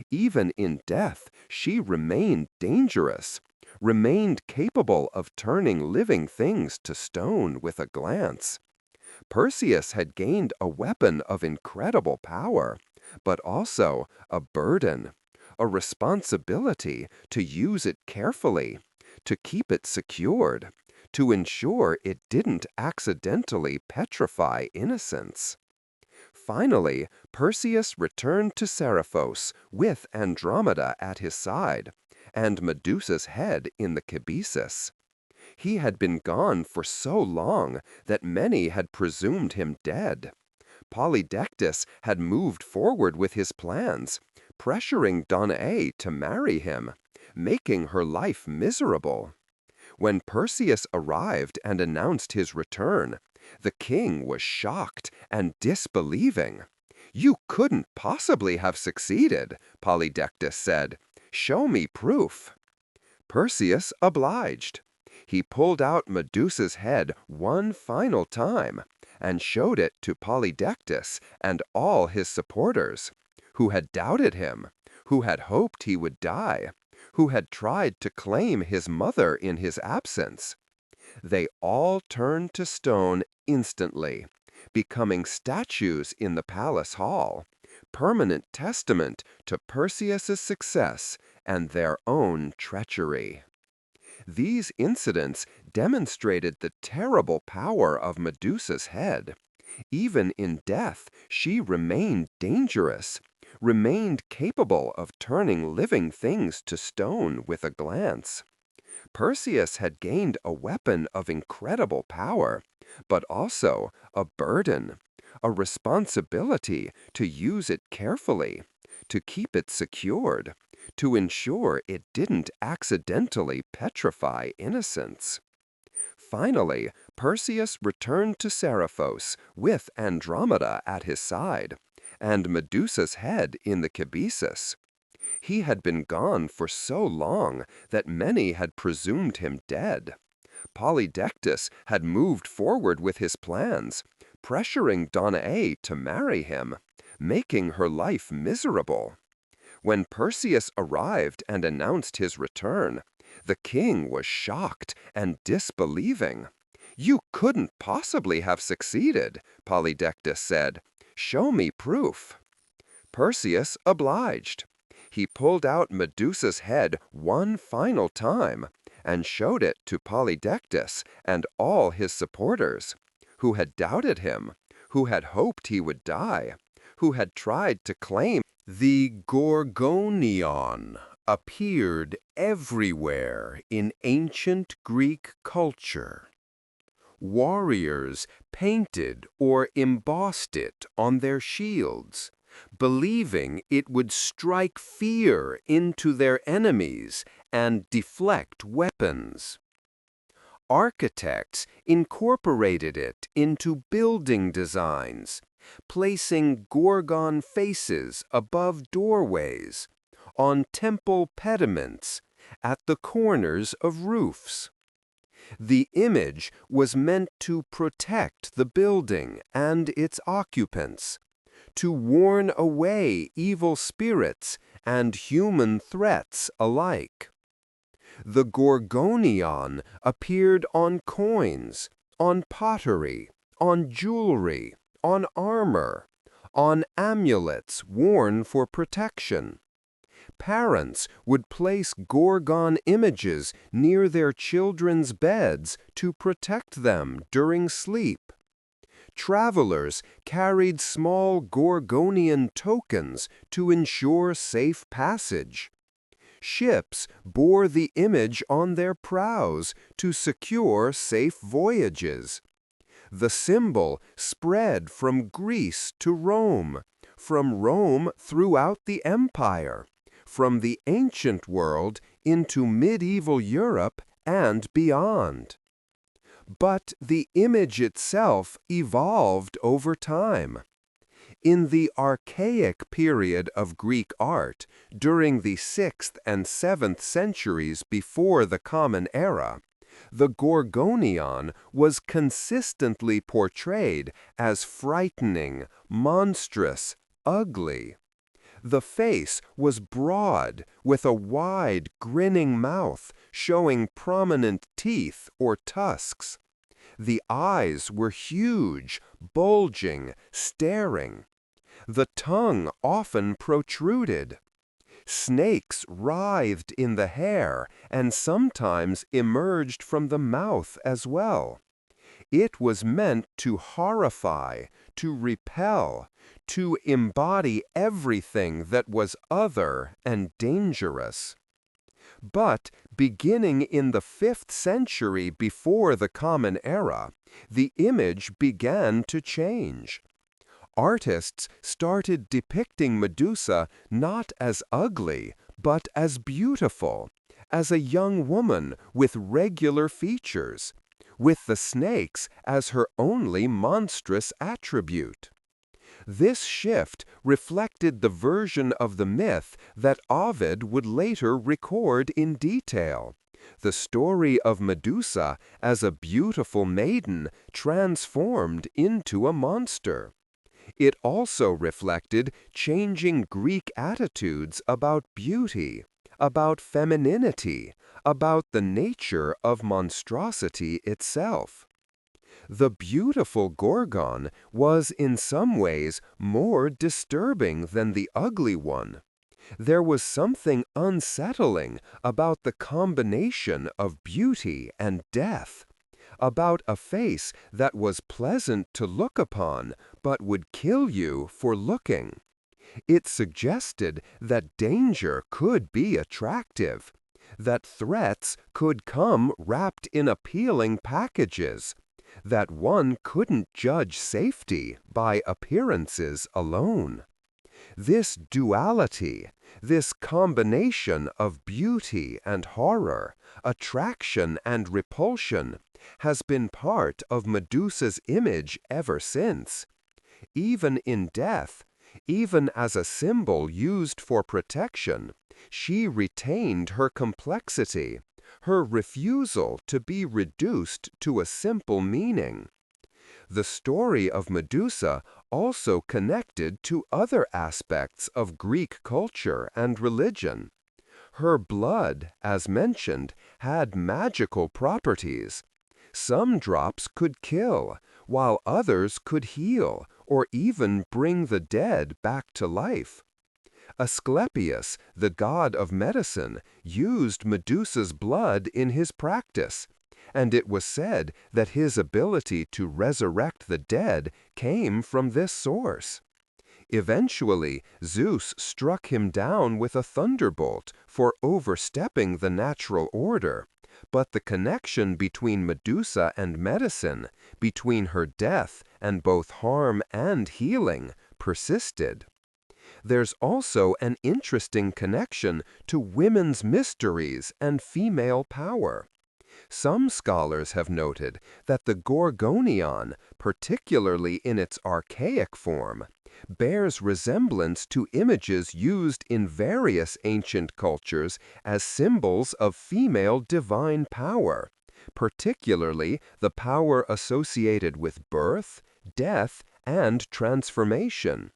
Even in death, she remained dangerous, remained capable of turning living things to stone with a glance. Perseus had gained a weapon of incredible power, but also a burden, a responsibility to use it carefully, to keep it secured, to ensure it didn't accidentally petrify innocence. Finally, Perseus returned to Seriphos with Andromeda at his side, and Medusa's head in the cabesus. He had been gone for so long that many had presumed him dead. Polydectes had moved forward with his plans, pressuring Danae to marry him, making her life miserable. When Perseus arrived and announced his return, the king was shocked and disbelieving. "You couldn't possibly have succeeded," Polydectes said. "Show me proof." Perseus obliged. He pulled out Medusa's head one final time and showed it to Polydectes and all his supporters, who had doubted him, who had hoped he would die, who had tried to claim his mother in his absence. They all turned to stone instantly, becoming statues in the palace hall, permanent testament to Perseus's success and their own treachery. These incidents demonstrated the terrible power of Medusa's head. Even in death, she remained dangerous, remained capable of turning living things to stone with a glance. Perseus had gained a weapon of incredible power, but also a burden, a responsibility to use it carefully, to keep it secured, to ensure it didn't accidentally petrify innocence. Finally, Perseus returned to Seriphos with Andromeda at his side, and Medusa's head in the cabesus. He had been gone for so long that many had presumed him dead. Polydectes had moved forward with his plans, pressuring Danae to marry him, making her life miserable. When Perseus arrived and announced his return, the king was shocked and disbelieving. "You couldn't possibly have succeeded," Polydectes said. "Show me proof." Perseus obliged. He pulled out Medusa's head one final time and showed it to Polydectes and all his supporters, who had doubted him, who had hoped he would die, who had tried to claim. The Gorgonion appeared everywhere in ancient Greek culture. Warriors painted or embossed it on their shields, believing it would strike fear into their enemies and deflect weapons. Architects incorporated it into building designs, placing Gorgon faces above doorways, on temple pediments, at the corners of roofs. The image was meant to protect the building and its occupants, to warn away evil spirits and human threats alike. The Gorgonion appeared on coins, on pottery, on jewelry, on armor, on amulets worn for protection. Parents would place Gorgon images near their children's beds to protect them during sleep. Travelers carried small Gorgonian tokens to ensure safe passage. Ships bore the image on their prows to secure safe voyages. The symbol spread from Greece to Rome, from Rome throughout the empire, from the ancient world into medieval Europe and beyond. But the image itself evolved over time. In the archaic period of Greek art, during the 6th and 7th centuries before the Common Era, the Gorgonion was consistently portrayed as frightening, monstrous, ugly. The face was broad, with a wide, grinning mouth showing prominent teeth or tusks. The eyes were huge, bulging, staring. The tongue often protruded. Snakes writhed in the hair and sometimes emerged from the mouth as well. It was meant to horrify, to repel, to embody everything that was other and dangerous. But beginning in the 5th century before the Common Era, the image began to change. Artists started depicting Medusa not as ugly, but as beautiful, as a young woman with regular features, with the snakes as her only monstrous attribute. This shift reflected the version of the myth that Ovid would later record in detail, the story of Medusa as a beautiful maiden transformed into a monster. It also reflected changing Greek attitudes about beauty, about femininity, about the nature of monstrosity itself. The beautiful Gorgon was in some ways more disturbing than the ugly one. There was something unsettling about the combination of beauty and death, about a face that was pleasant to look upon but would kill you for looking. It suggested that danger could be attractive, that threats could come wrapped in appealing packages, that one couldn't judge safety by appearances alone. This duality, this combination of beauty and horror, attraction and repulsion, has been part of Medusa's image ever since. Even in death, even as a symbol used for protection, she retained her complexity, her refusal to be reduced to a simple meaning. The story of Medusa also connected to other aspects of Greek culture and religion. Her blood, as mentioned, had magical properties. Some drops could kill, while others could heal or even bring the dead back to life. Asclepius, the god of medicine, used Medusa's blood in his practice, and it was said that his ability to resurrect the dead came from this source. Eventually, Zeus struck him down with a thunderbolt for overstepping the natural order, but the connection between Medusa and medicine, between her death and both harm and healing, persisted. There's also an interesting connection to women's mysteries and female power. Some scholars have noted that the Gorgonion, particularly in its archaic form, bears resemblance to images used in various ancient cultures as symbols of female divine power, particularly the power associated with birth, death, and transformation.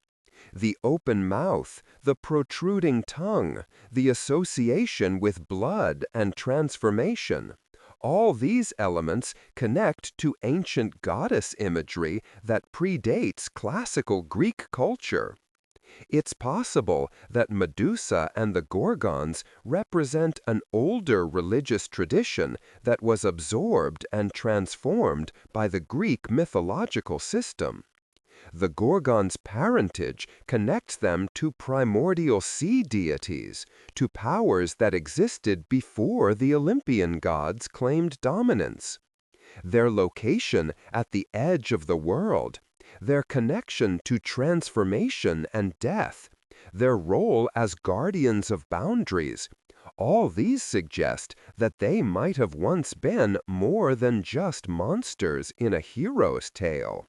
The open mouth, the protruding tongue, the association with blood and transformation, all these elements connect to ancient goddess imagery that predates classical Greek culture. It's possible that Medusa and the Gorgons represent an older religious tradition that was absorbed and transformed by the Greek mythological system. The Gorgons' parentage connects them to primordial sea deities, to powers that existed before the Olympian gods claimed dominance. Their location at the edge of the world, their connection to transformation and death, their role as guardians of boundaries, all these suggest that they might have once been more than just monsters in a hero's tale.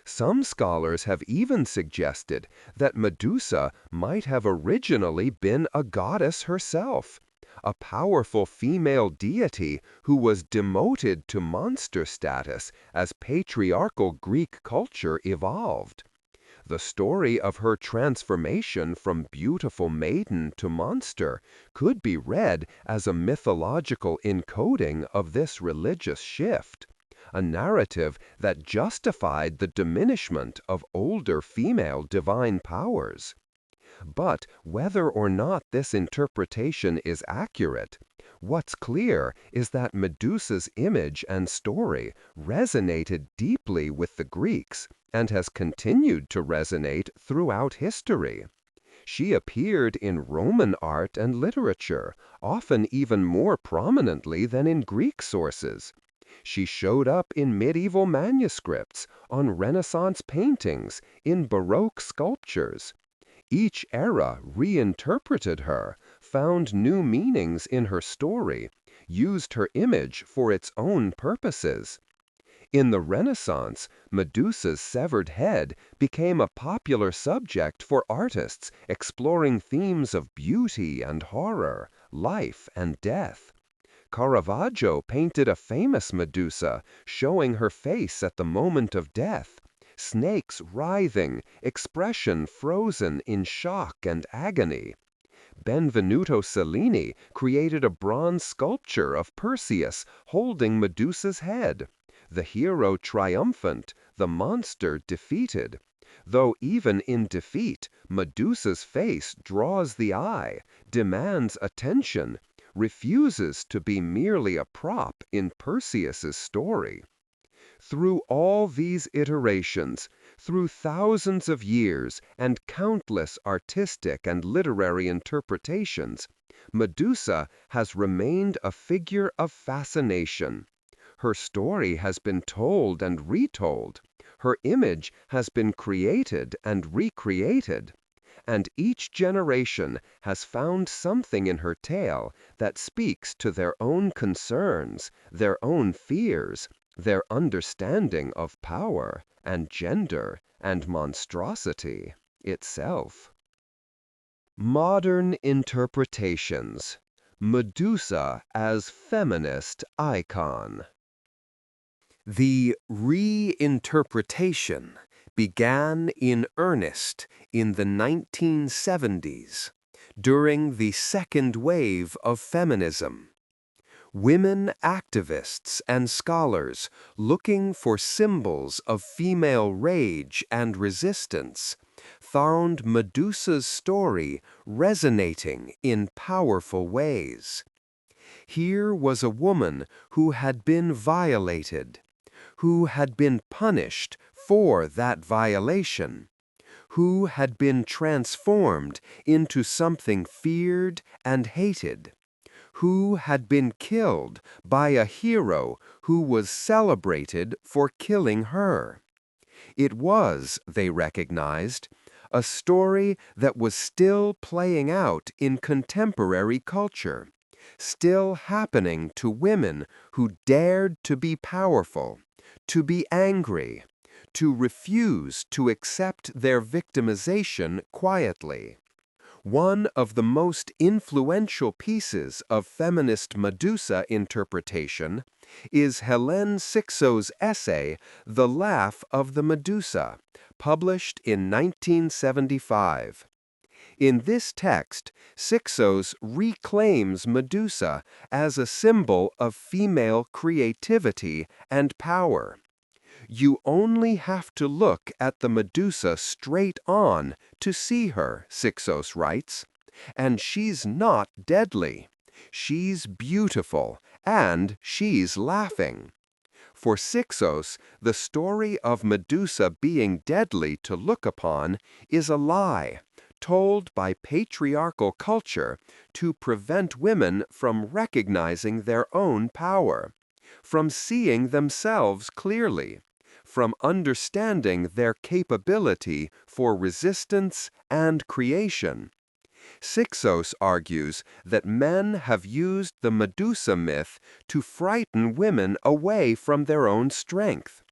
Some scholars have even suggested that Medusa might have originally been a goddess herself, a powerful female deity who was demoted to monster status as patriarchal Greek culture evolved. The story of her transformation from beautiful maiden to monster could be read as a mythological encoding of this religious shift, a narrative that justified the diminishment of older female divine powers. But whether or not this interpretation is accurate, what's clear is that Medusa's image and story resonated deeply with the Greeks and has continued to resonate throughout history. She appeared in Roman art and literature, often even more prominently than in Greek sources. She showed up in medieval manuscripts, on Renaissance paintings, in Baroque sculptures. Each era reinterpreted her, found new meanings in her story, used her image for its own purposes. In the Renaissance, Medusa's severed head became a popular subject for artists exploring themes of beauty and horror, life and death. Caravaggio painted a famous Medusa, showing her face at the moment of death, snakes writhing, expression frozen in shock and agony. Benvenuto Cellini created a bronze sculpture of Perseus holding Medusa's head, the hero triumphant, the monster defeated. Though even in defeat, Medusa's face draws the eye, demands attention, refuses to be merely a prop in Perseus's story. Through all these iterations, through thousands of years and countless artistic and literary interpretations, Medusa has remained a figure of fascination. Her story has been told and retold. Her image has been created and recreated. And each generation has found something in her tale that speaks to their own concerns, their own fears, their understanding of power and gender and monstrosity itself. Modern interpretations. Medusa as feminist icon. The reinterpretation began in earnest in the 1970s, during the second wave of feminism. Women activists and scholars looking for symbols of female rage and resistance found Medusa's story resonating in powerful ways. Here was a woman who had been violated, who had been punished for that violation, who had been transformed into something feared and hated, who had been killed by a hero who was celebrated for killing her. It was, they recognized, a story that was still playing out in contemporary culture, still happening to women who dared to be powerful, to be angry, to refuse to accept their victimization quietly. One of the most influential pieces of feminist Medusa interpretation is Hélène Cixous's essay, The Laugh of the Medusa, published in 1975. In this text, Cixous reclaims Medusa as a symbol of female creativity and power. You only have to look at the Medusa straight on to see her, Sixos writes. And she's not deadly. She's beautiful, and she's laughing. For Sixos, the story of Medusa being deadly to look upon is a lie, told by patriarchal culture to prevent women from recognizing their own power, from seeing themselves clearly, from understanding their capability for resistance and creation. Sixos argues that men have used the Medusa myth to frighten women away from their own strength,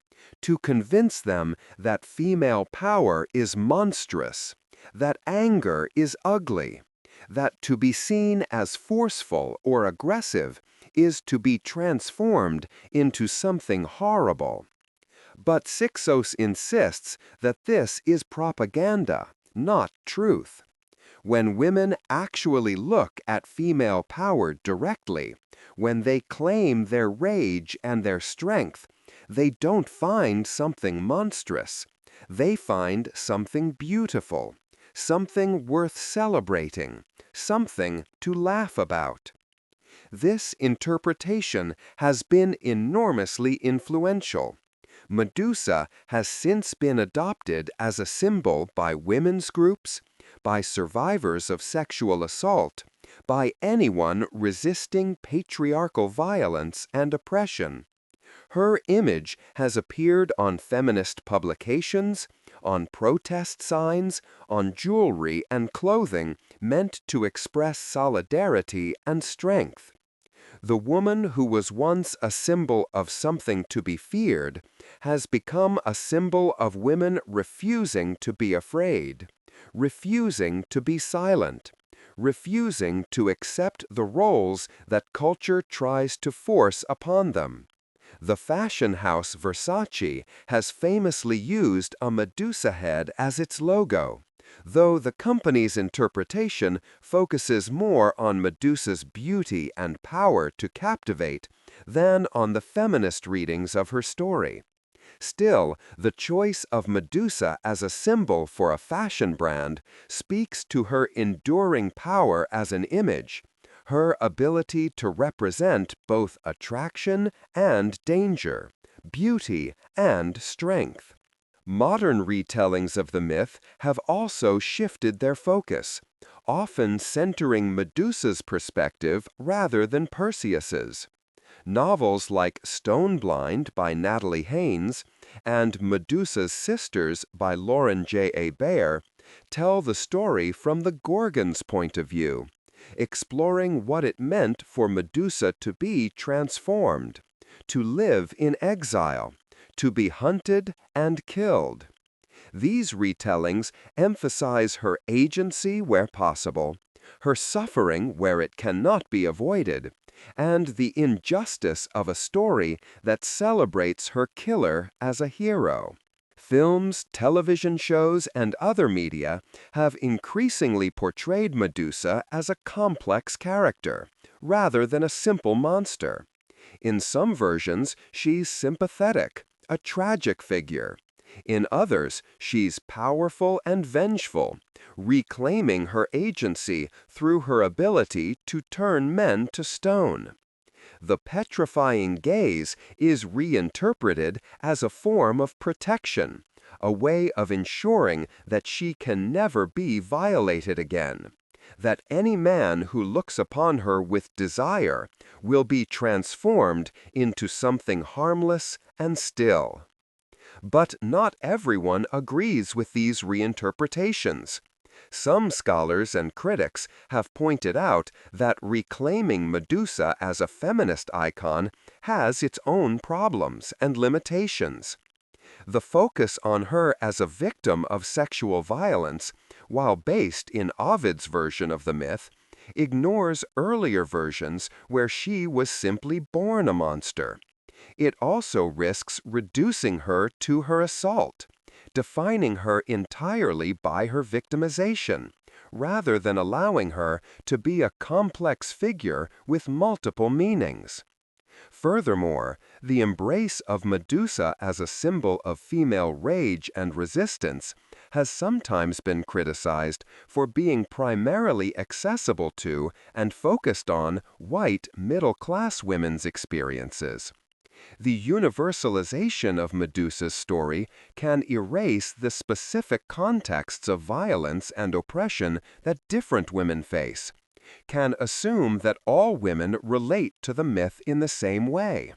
to convince them that female power is monstrous, that anger is ugly, that to be seen as forceful or aggressive is to be transformed into something horrible. But Sixos insists that this is propaganda, not truth. When women actually look at female power directly, when they claim their rage and their strength, they don't find something monstrous. They find something beautiful, something worth celebrating, something to laugh about. This interpretation has been enormously influential. Medusa has since been adopted as a symbol by women's groups, by survivors of sexual assault, by anyone resisting patriarchal violence and oppression. Her image has appeared on feminist publications, on protest signs, on jewelry and clothing meant to express solidarity and strength. The woman who was once a symbol of something to be feared has become a symbol of women refusing to be afraid, refusing to be silent, refusing to accept the roles that culture tries to force upon them. The fashion house Versace has famously used a Medusa head as its logo, though the company's interpretation focuses more on Medusa's beauty and power to captivate than on the feminist readings of her story. Still, the choice of Medusa as a symbol for a fashion brand speaks to her enduring power as an image, her ability to represent both attraction and danger, beauty and strength. Modern retellings of the myth have also shifted their focus, often centering Medusa's perspective rather than Perseus's. Novels like Stoneblind by Natalie Haynes and Medusa's Sisters by Lauren J.A. Baer tell the story from the Gorgon's point of view, exploring what it meant for Medusa to be transformed, to live in exile, to be hunted and killed. These retellings emphasize her agency where possible, her suffering where it cannot be avoided, and the injustice of a story that celebrates her killer as a hero. Films, television shows, and other media have increasingly portrayed Medusa as a complex character, rather than a simple monster. In some versions, she's sympathetic, a tragic figure. In others, she's powerful and vengeful, reclaiming her agency through her ability to turn men to stone. The petrifying gaze is reinterpreted as a form of protection, a way of ensuring that she can never be violated again, that any man who looks upon her with desire will be transformed into something harmless and still. But not everyone agrees with these reinterpretations. Some scholars and critics have pointed out that reclaiming Medusa as a feminist icon has its own problems and limitations. The focus on her as a victim of sexual violence, while based in Ovid's version of the myth, ignores earlier versions where she was simply born a monster. It also risks reducing her to her assault, defining her entirely by her victimization, rather than allowing her to be a complex figure with multiple meanings. Furthermore, the embrace of Medusa as a symbol of female rage and resistance has sometimes been criticized for being primarily accessible to and focused on white middle-class women's experiences. The universalization of Medusa's story can erase the specific contexts of violence and oppression that different women face, can assume that all women relate to the myth in the same way,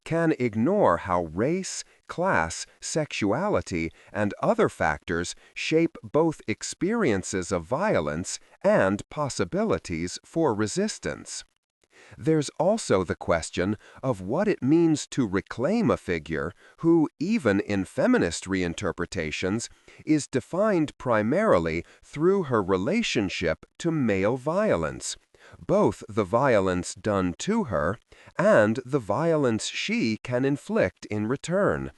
can ignore how race, class, sexuality, and other factors shape both experiences of violence and possibilities for resistance. There's also the question of what it means to reclaim a figure who, even in feminist reinterpretations, is defined primarily through her relationship to male violence, both the violence done to her and the violence she can inflict in return.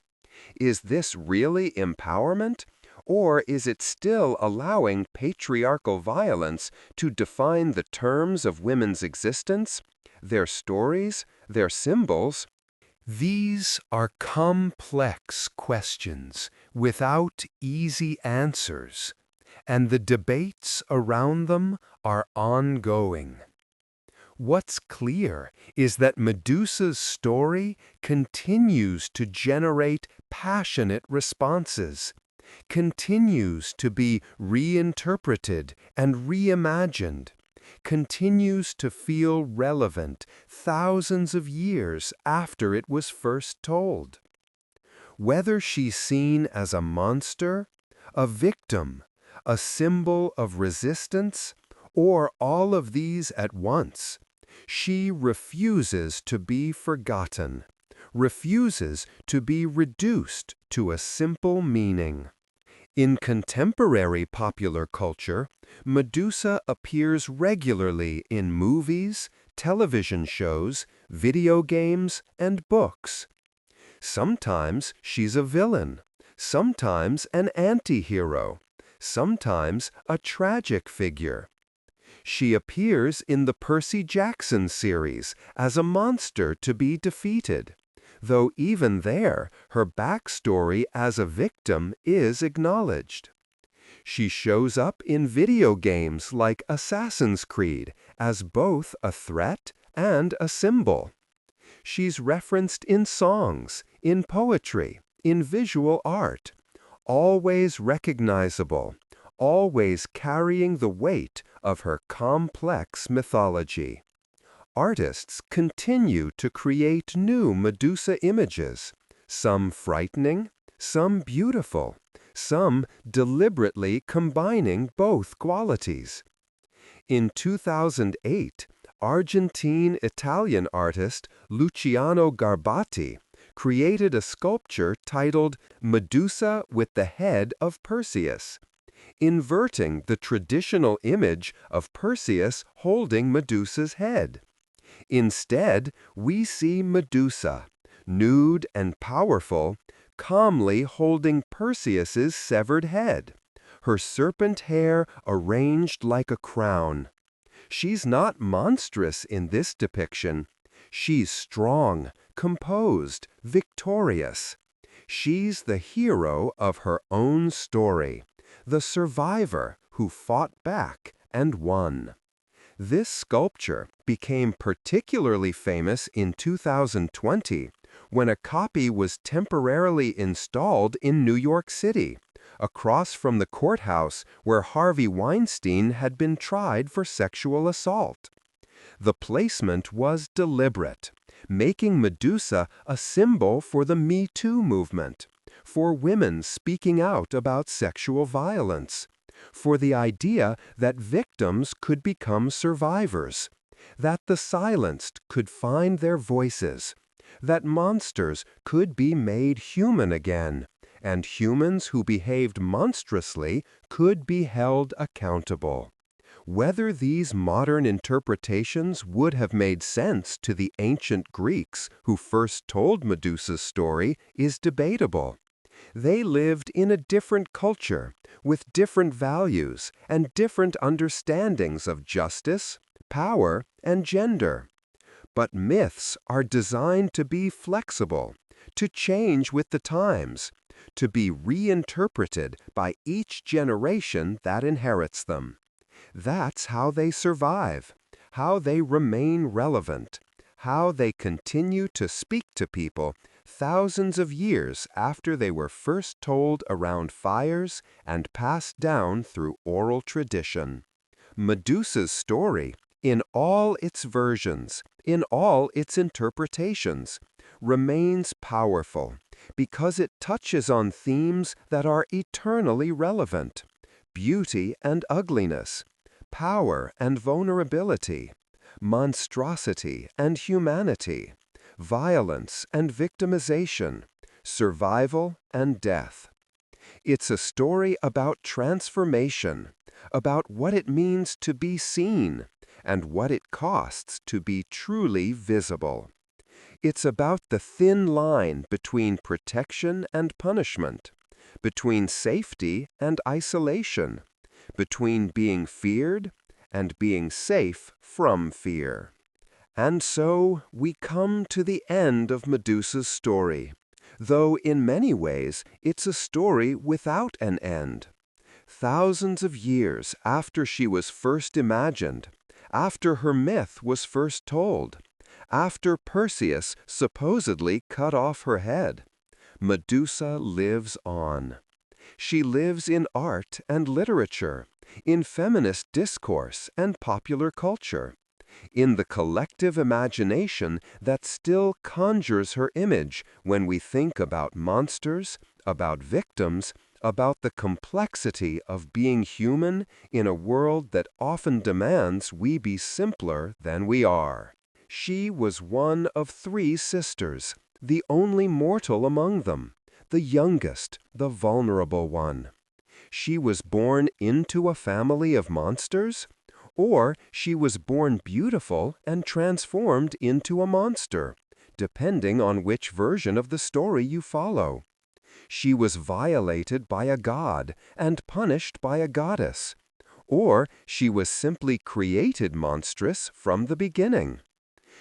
Is this really empowerment? Or is it still allowing patriarchal violence to define the terms of women's existence, their stories, their symbols? These are complex questions without easy answers, and the debates around them are ongoing. What's clear is that Medusa's story continues to generate passionate responses, continues to be reinterpreted and reimagined, continues to feel relevant thousands of years after it was first told. Whether she's seen as a monster, a victim, a symbol of resistance, or all of these at once, she refuses to be forgotten, refuses to be reduced to a simple meaning. In contemporary popular culture, Medusa appears regularly in movies, television shows, video games, and books. Sometimes she's a villain, sometimes an anti-hero, sometimes a tragic figure. She appears in the Percy Jackson series as a monster to be defeated, though even there, her backstory as a victim is acknowledged. She shows up in video games like Assassin's Creed as both a threat and a symbol. She's referenced in songs, in poetry, in visual art, always recognizable, always carrying the weight of her complex mythology. Artists continue to create new Medusa images, some frightening, some beautiful, some deliberately combining both qualities. In 2008, Argentine-Italian artist Luciano Garbati created a sculpture titled Medusa with the Head of Perseus, inverting the traditional image of Perseus holding Medusa's head. Instead, we see Medusa, nude and powerful, calmly holding Perseus's severed head, her serpent hair arranged like a crown. She's not monstrous in this depiction. She's strong, composed, victorious. She's the hero of her own story, the survivor who fought back and won. This sculpture became particularly famous in 2020 when a copy was temporarily installed in New York City, across from the courthouse where Harvey Weinstein had been tried for sexual assault. The placement was deliberate, making Medusa a symbol for the Me Too movement, for women speaking out about sexual violence, for the idea that victims could become survivors, that the silenced could find their voices, that monsters could be made human again, and humans who behaved monstrously could be held accountable. Whether these modern interpretations would have made sense to the ancient Greeks who first told Medusa's story is debatable. They lived in a different culture, with different values and different understandings of justice, power, and gender. But myths are designed to be flexible, to change with the times, to be reinterpreted by each generation that inherits them. That's how they survive, how they remain relevant, how they continue to speak to people thousands of years after they were first told around fires and passed down through oral tradition. Medusa's story, in all its versions, in all its interpretations, remains powerful because it touches on themes that are eternally relevant: beauty and ugliness, power and vulnerability, monstrosity and humanity, violence and victimization, survival and death. It's a story about transformation, about what it means to be seen, and what it costs to be truly visible. It's about the thin line between protection and punishment, between safety and isolation, between being feared and being safe from fear. And so we come to the end of Medusa's story, though in many ways it's a story without an end. Thousands of years after she was first imagined, after her myth was first told, after Perseus supposedly cut off her head, Medusa lives on. She lives in art and literature, in feminist discourse and popular culture, in the collective imagination that still conjures her image when we think about monsters, about victims, about the complexity of being human in a world that often demands we be simpler than we are. She was one of 3 sisters, the only mortal among them, the youngest, the vulnerable one. She was born into a family of monsters, or she was born beautiful and transformed into a monster, depending on which version of the story you follow. She was violated by a god and punished by a goddess, or she was simply created monstrous from the beginning.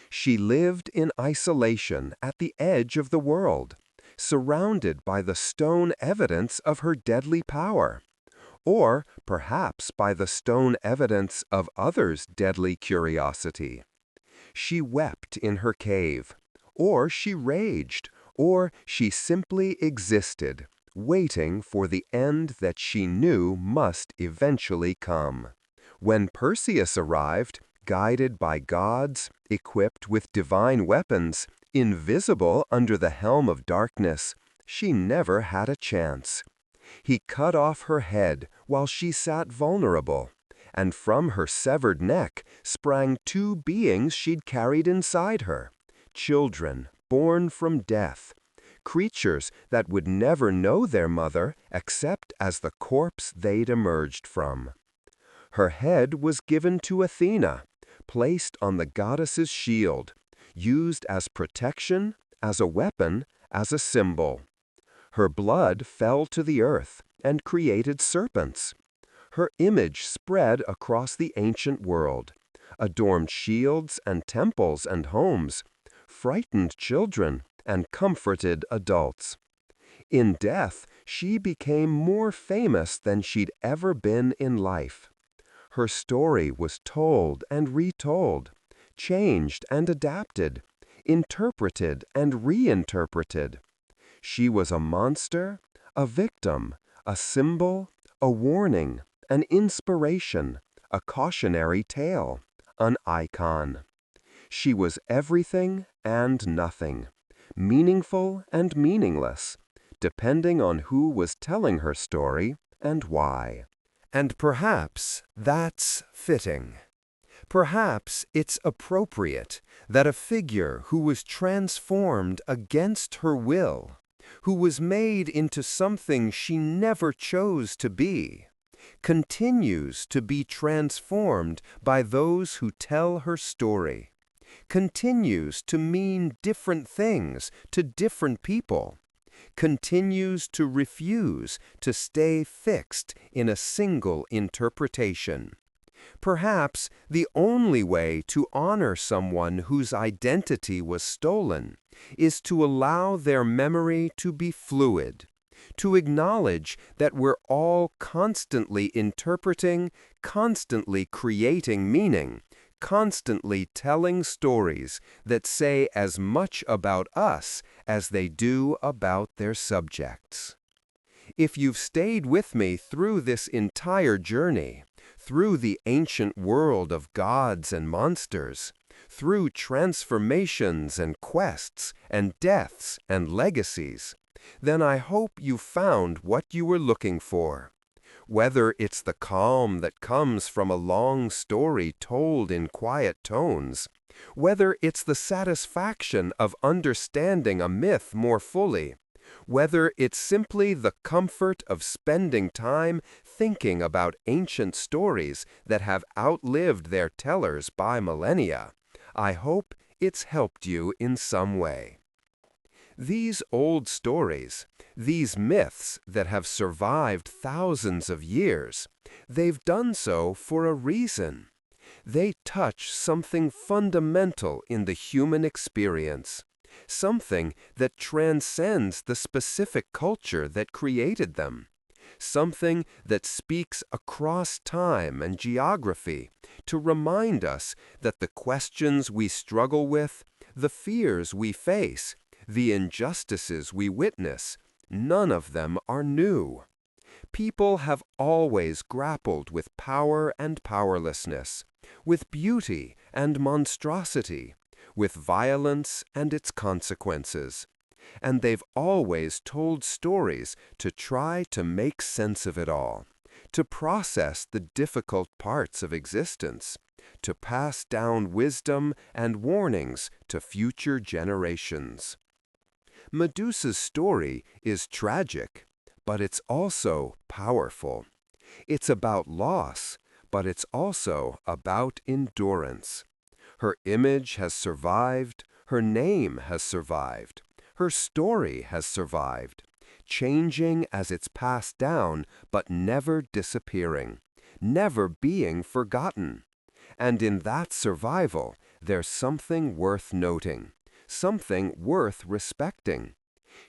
She lived in isolation at the edge of the world, surrounded by the stone evidence of her deadly power, or perhaps by the stone evidence of others' deadly curiosity. She wept in her cave, or she raged, or she simply existed, waiting for the end that she knew must eventually come. When Perseus arrived, guided by gods, equipped with divine weapons, invisible under the helm of darkness, she never had a chance. He cut off her head while she sat vulnerable, and from her severed neck sprang 2 beings she'd carried inside her, children born from death, creatures that would never know their mother except as the corpse they'd emerged from. Her head was given to Athena, placed on the goddess's shield, used as protection, as a weapon, as a symbol. Her blood fell to the earth and created serpents. Her image spread across the ancient world, adorned shields and temples and homes, frightened children and comforted adults. In death, she became more famous than she'd ever been in life. Her story was told and retold, changed and adapted, interpreted and reinterpreted. She was a monster, a victim, a symbol, a warning, an inspiration, a cautionary tale, an icon. She was everything and nothing, meaningful and meaningless, depending on who was telling her story and why. And perhaps that's fitting. Perhaps it's appropriate that a figure who was transformed against her will, who was made into something she never chose to be, continues to be transformed by those who tell her story, continues to mean different things to different people, continues to refuse to stay fixed in a single interpretation. Perhaps the only way to honor someone whose identity was stolen is to allow their memory to be fluid, to acknowledge that we're all constantly interpreting, constantly creating meaning, constantly telling stories that say as much about us as they do about their subjects. If you've stayed with me through this entire journey, through the ancient world of gods and monsters, through transformations and quests and deaths and legacies, then I hope you found what you were looking for. Whether it's the calm that comes from a long story told in quiet tones, whether it's the satisfaction of understanding a myth more fully, whether it's simply the comfort of spending time thinking about ancient stories that have outlived their tellers by millennia, I hope it's helped you in some way. These old stories, these myths that have survived thousands of years, they've done so for a reason. They touch something fundamental in the human experience, something that transcends the specific culture that created them, something that speaks across time and geography to remind us that the questions we struggle with, the fears we face, the injustices we witness, none of them are new. People have always grappled with power and powerlessness, with beauty and monstrosity, with violence and its consequences. And they've always told stories to try to make sense of it all, to process the difficult parts of existence, to pass down wisdom and warnings to future generations. Medusa's story is tragic, but it's also powerful. It's about loss, but it's also about endurance. Her image has survived, her name has survived, her story has survived, changing as it's passed down, but never disappearing, never being forgotten. And in that survival, there's something worth noting, something worth respecting.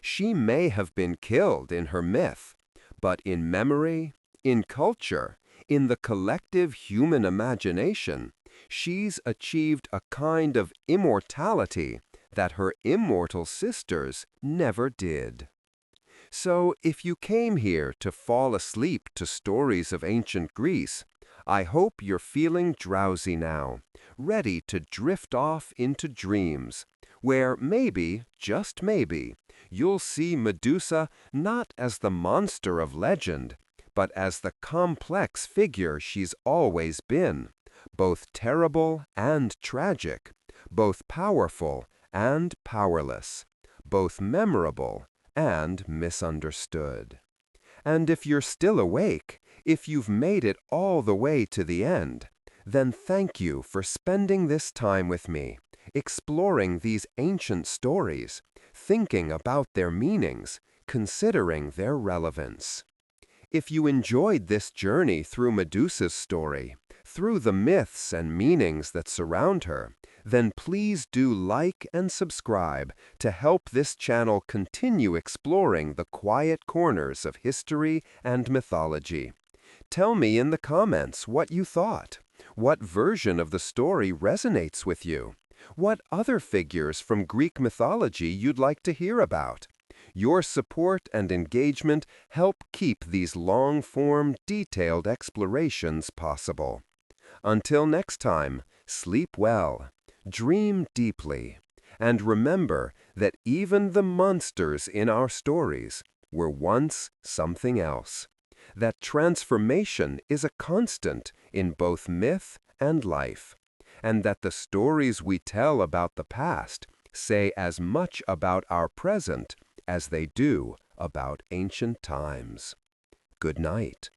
She may have been killed in her myth, but in memory, in culture, in the collective human imagination, she's achieved a kind of immortality that her immortal sisters never did. So if you came here to fall asleep to stories of ancient Greece, I hope you're feeling drowsy now, ready to drift off into dreams, where maybe, just maybe, you'll see Medusa not as the monster of legend, but as the complex figure she's always been, both terrible and tragic, both powerful and powerless, both memorable and misunderstood. And if you're still awake, if you've made it all the way to the end, then thank you for spending this time with me, exploring these ancient stories, thinking about their meanings, considering their relevance. If you enjoyed this journey through Medusa's story, through the myths and meanings that surround her, then please do like and subscribe to help this channel continue exploring the quiet corners of history and mythology. Tell me in the comments what you thought. What version of the story resonates with you? What other figures from Greek mythology you'd like to hear about? Your support and engagement help keep these long-form, detailed explorations possible. Until next time, sleep well, dream deeply, and remember that even the monsters in our stories were once something else. That transformation is a constant in both myth and life, and that the stories we tell about the past say as much about our present as they do about ancient times. Good night.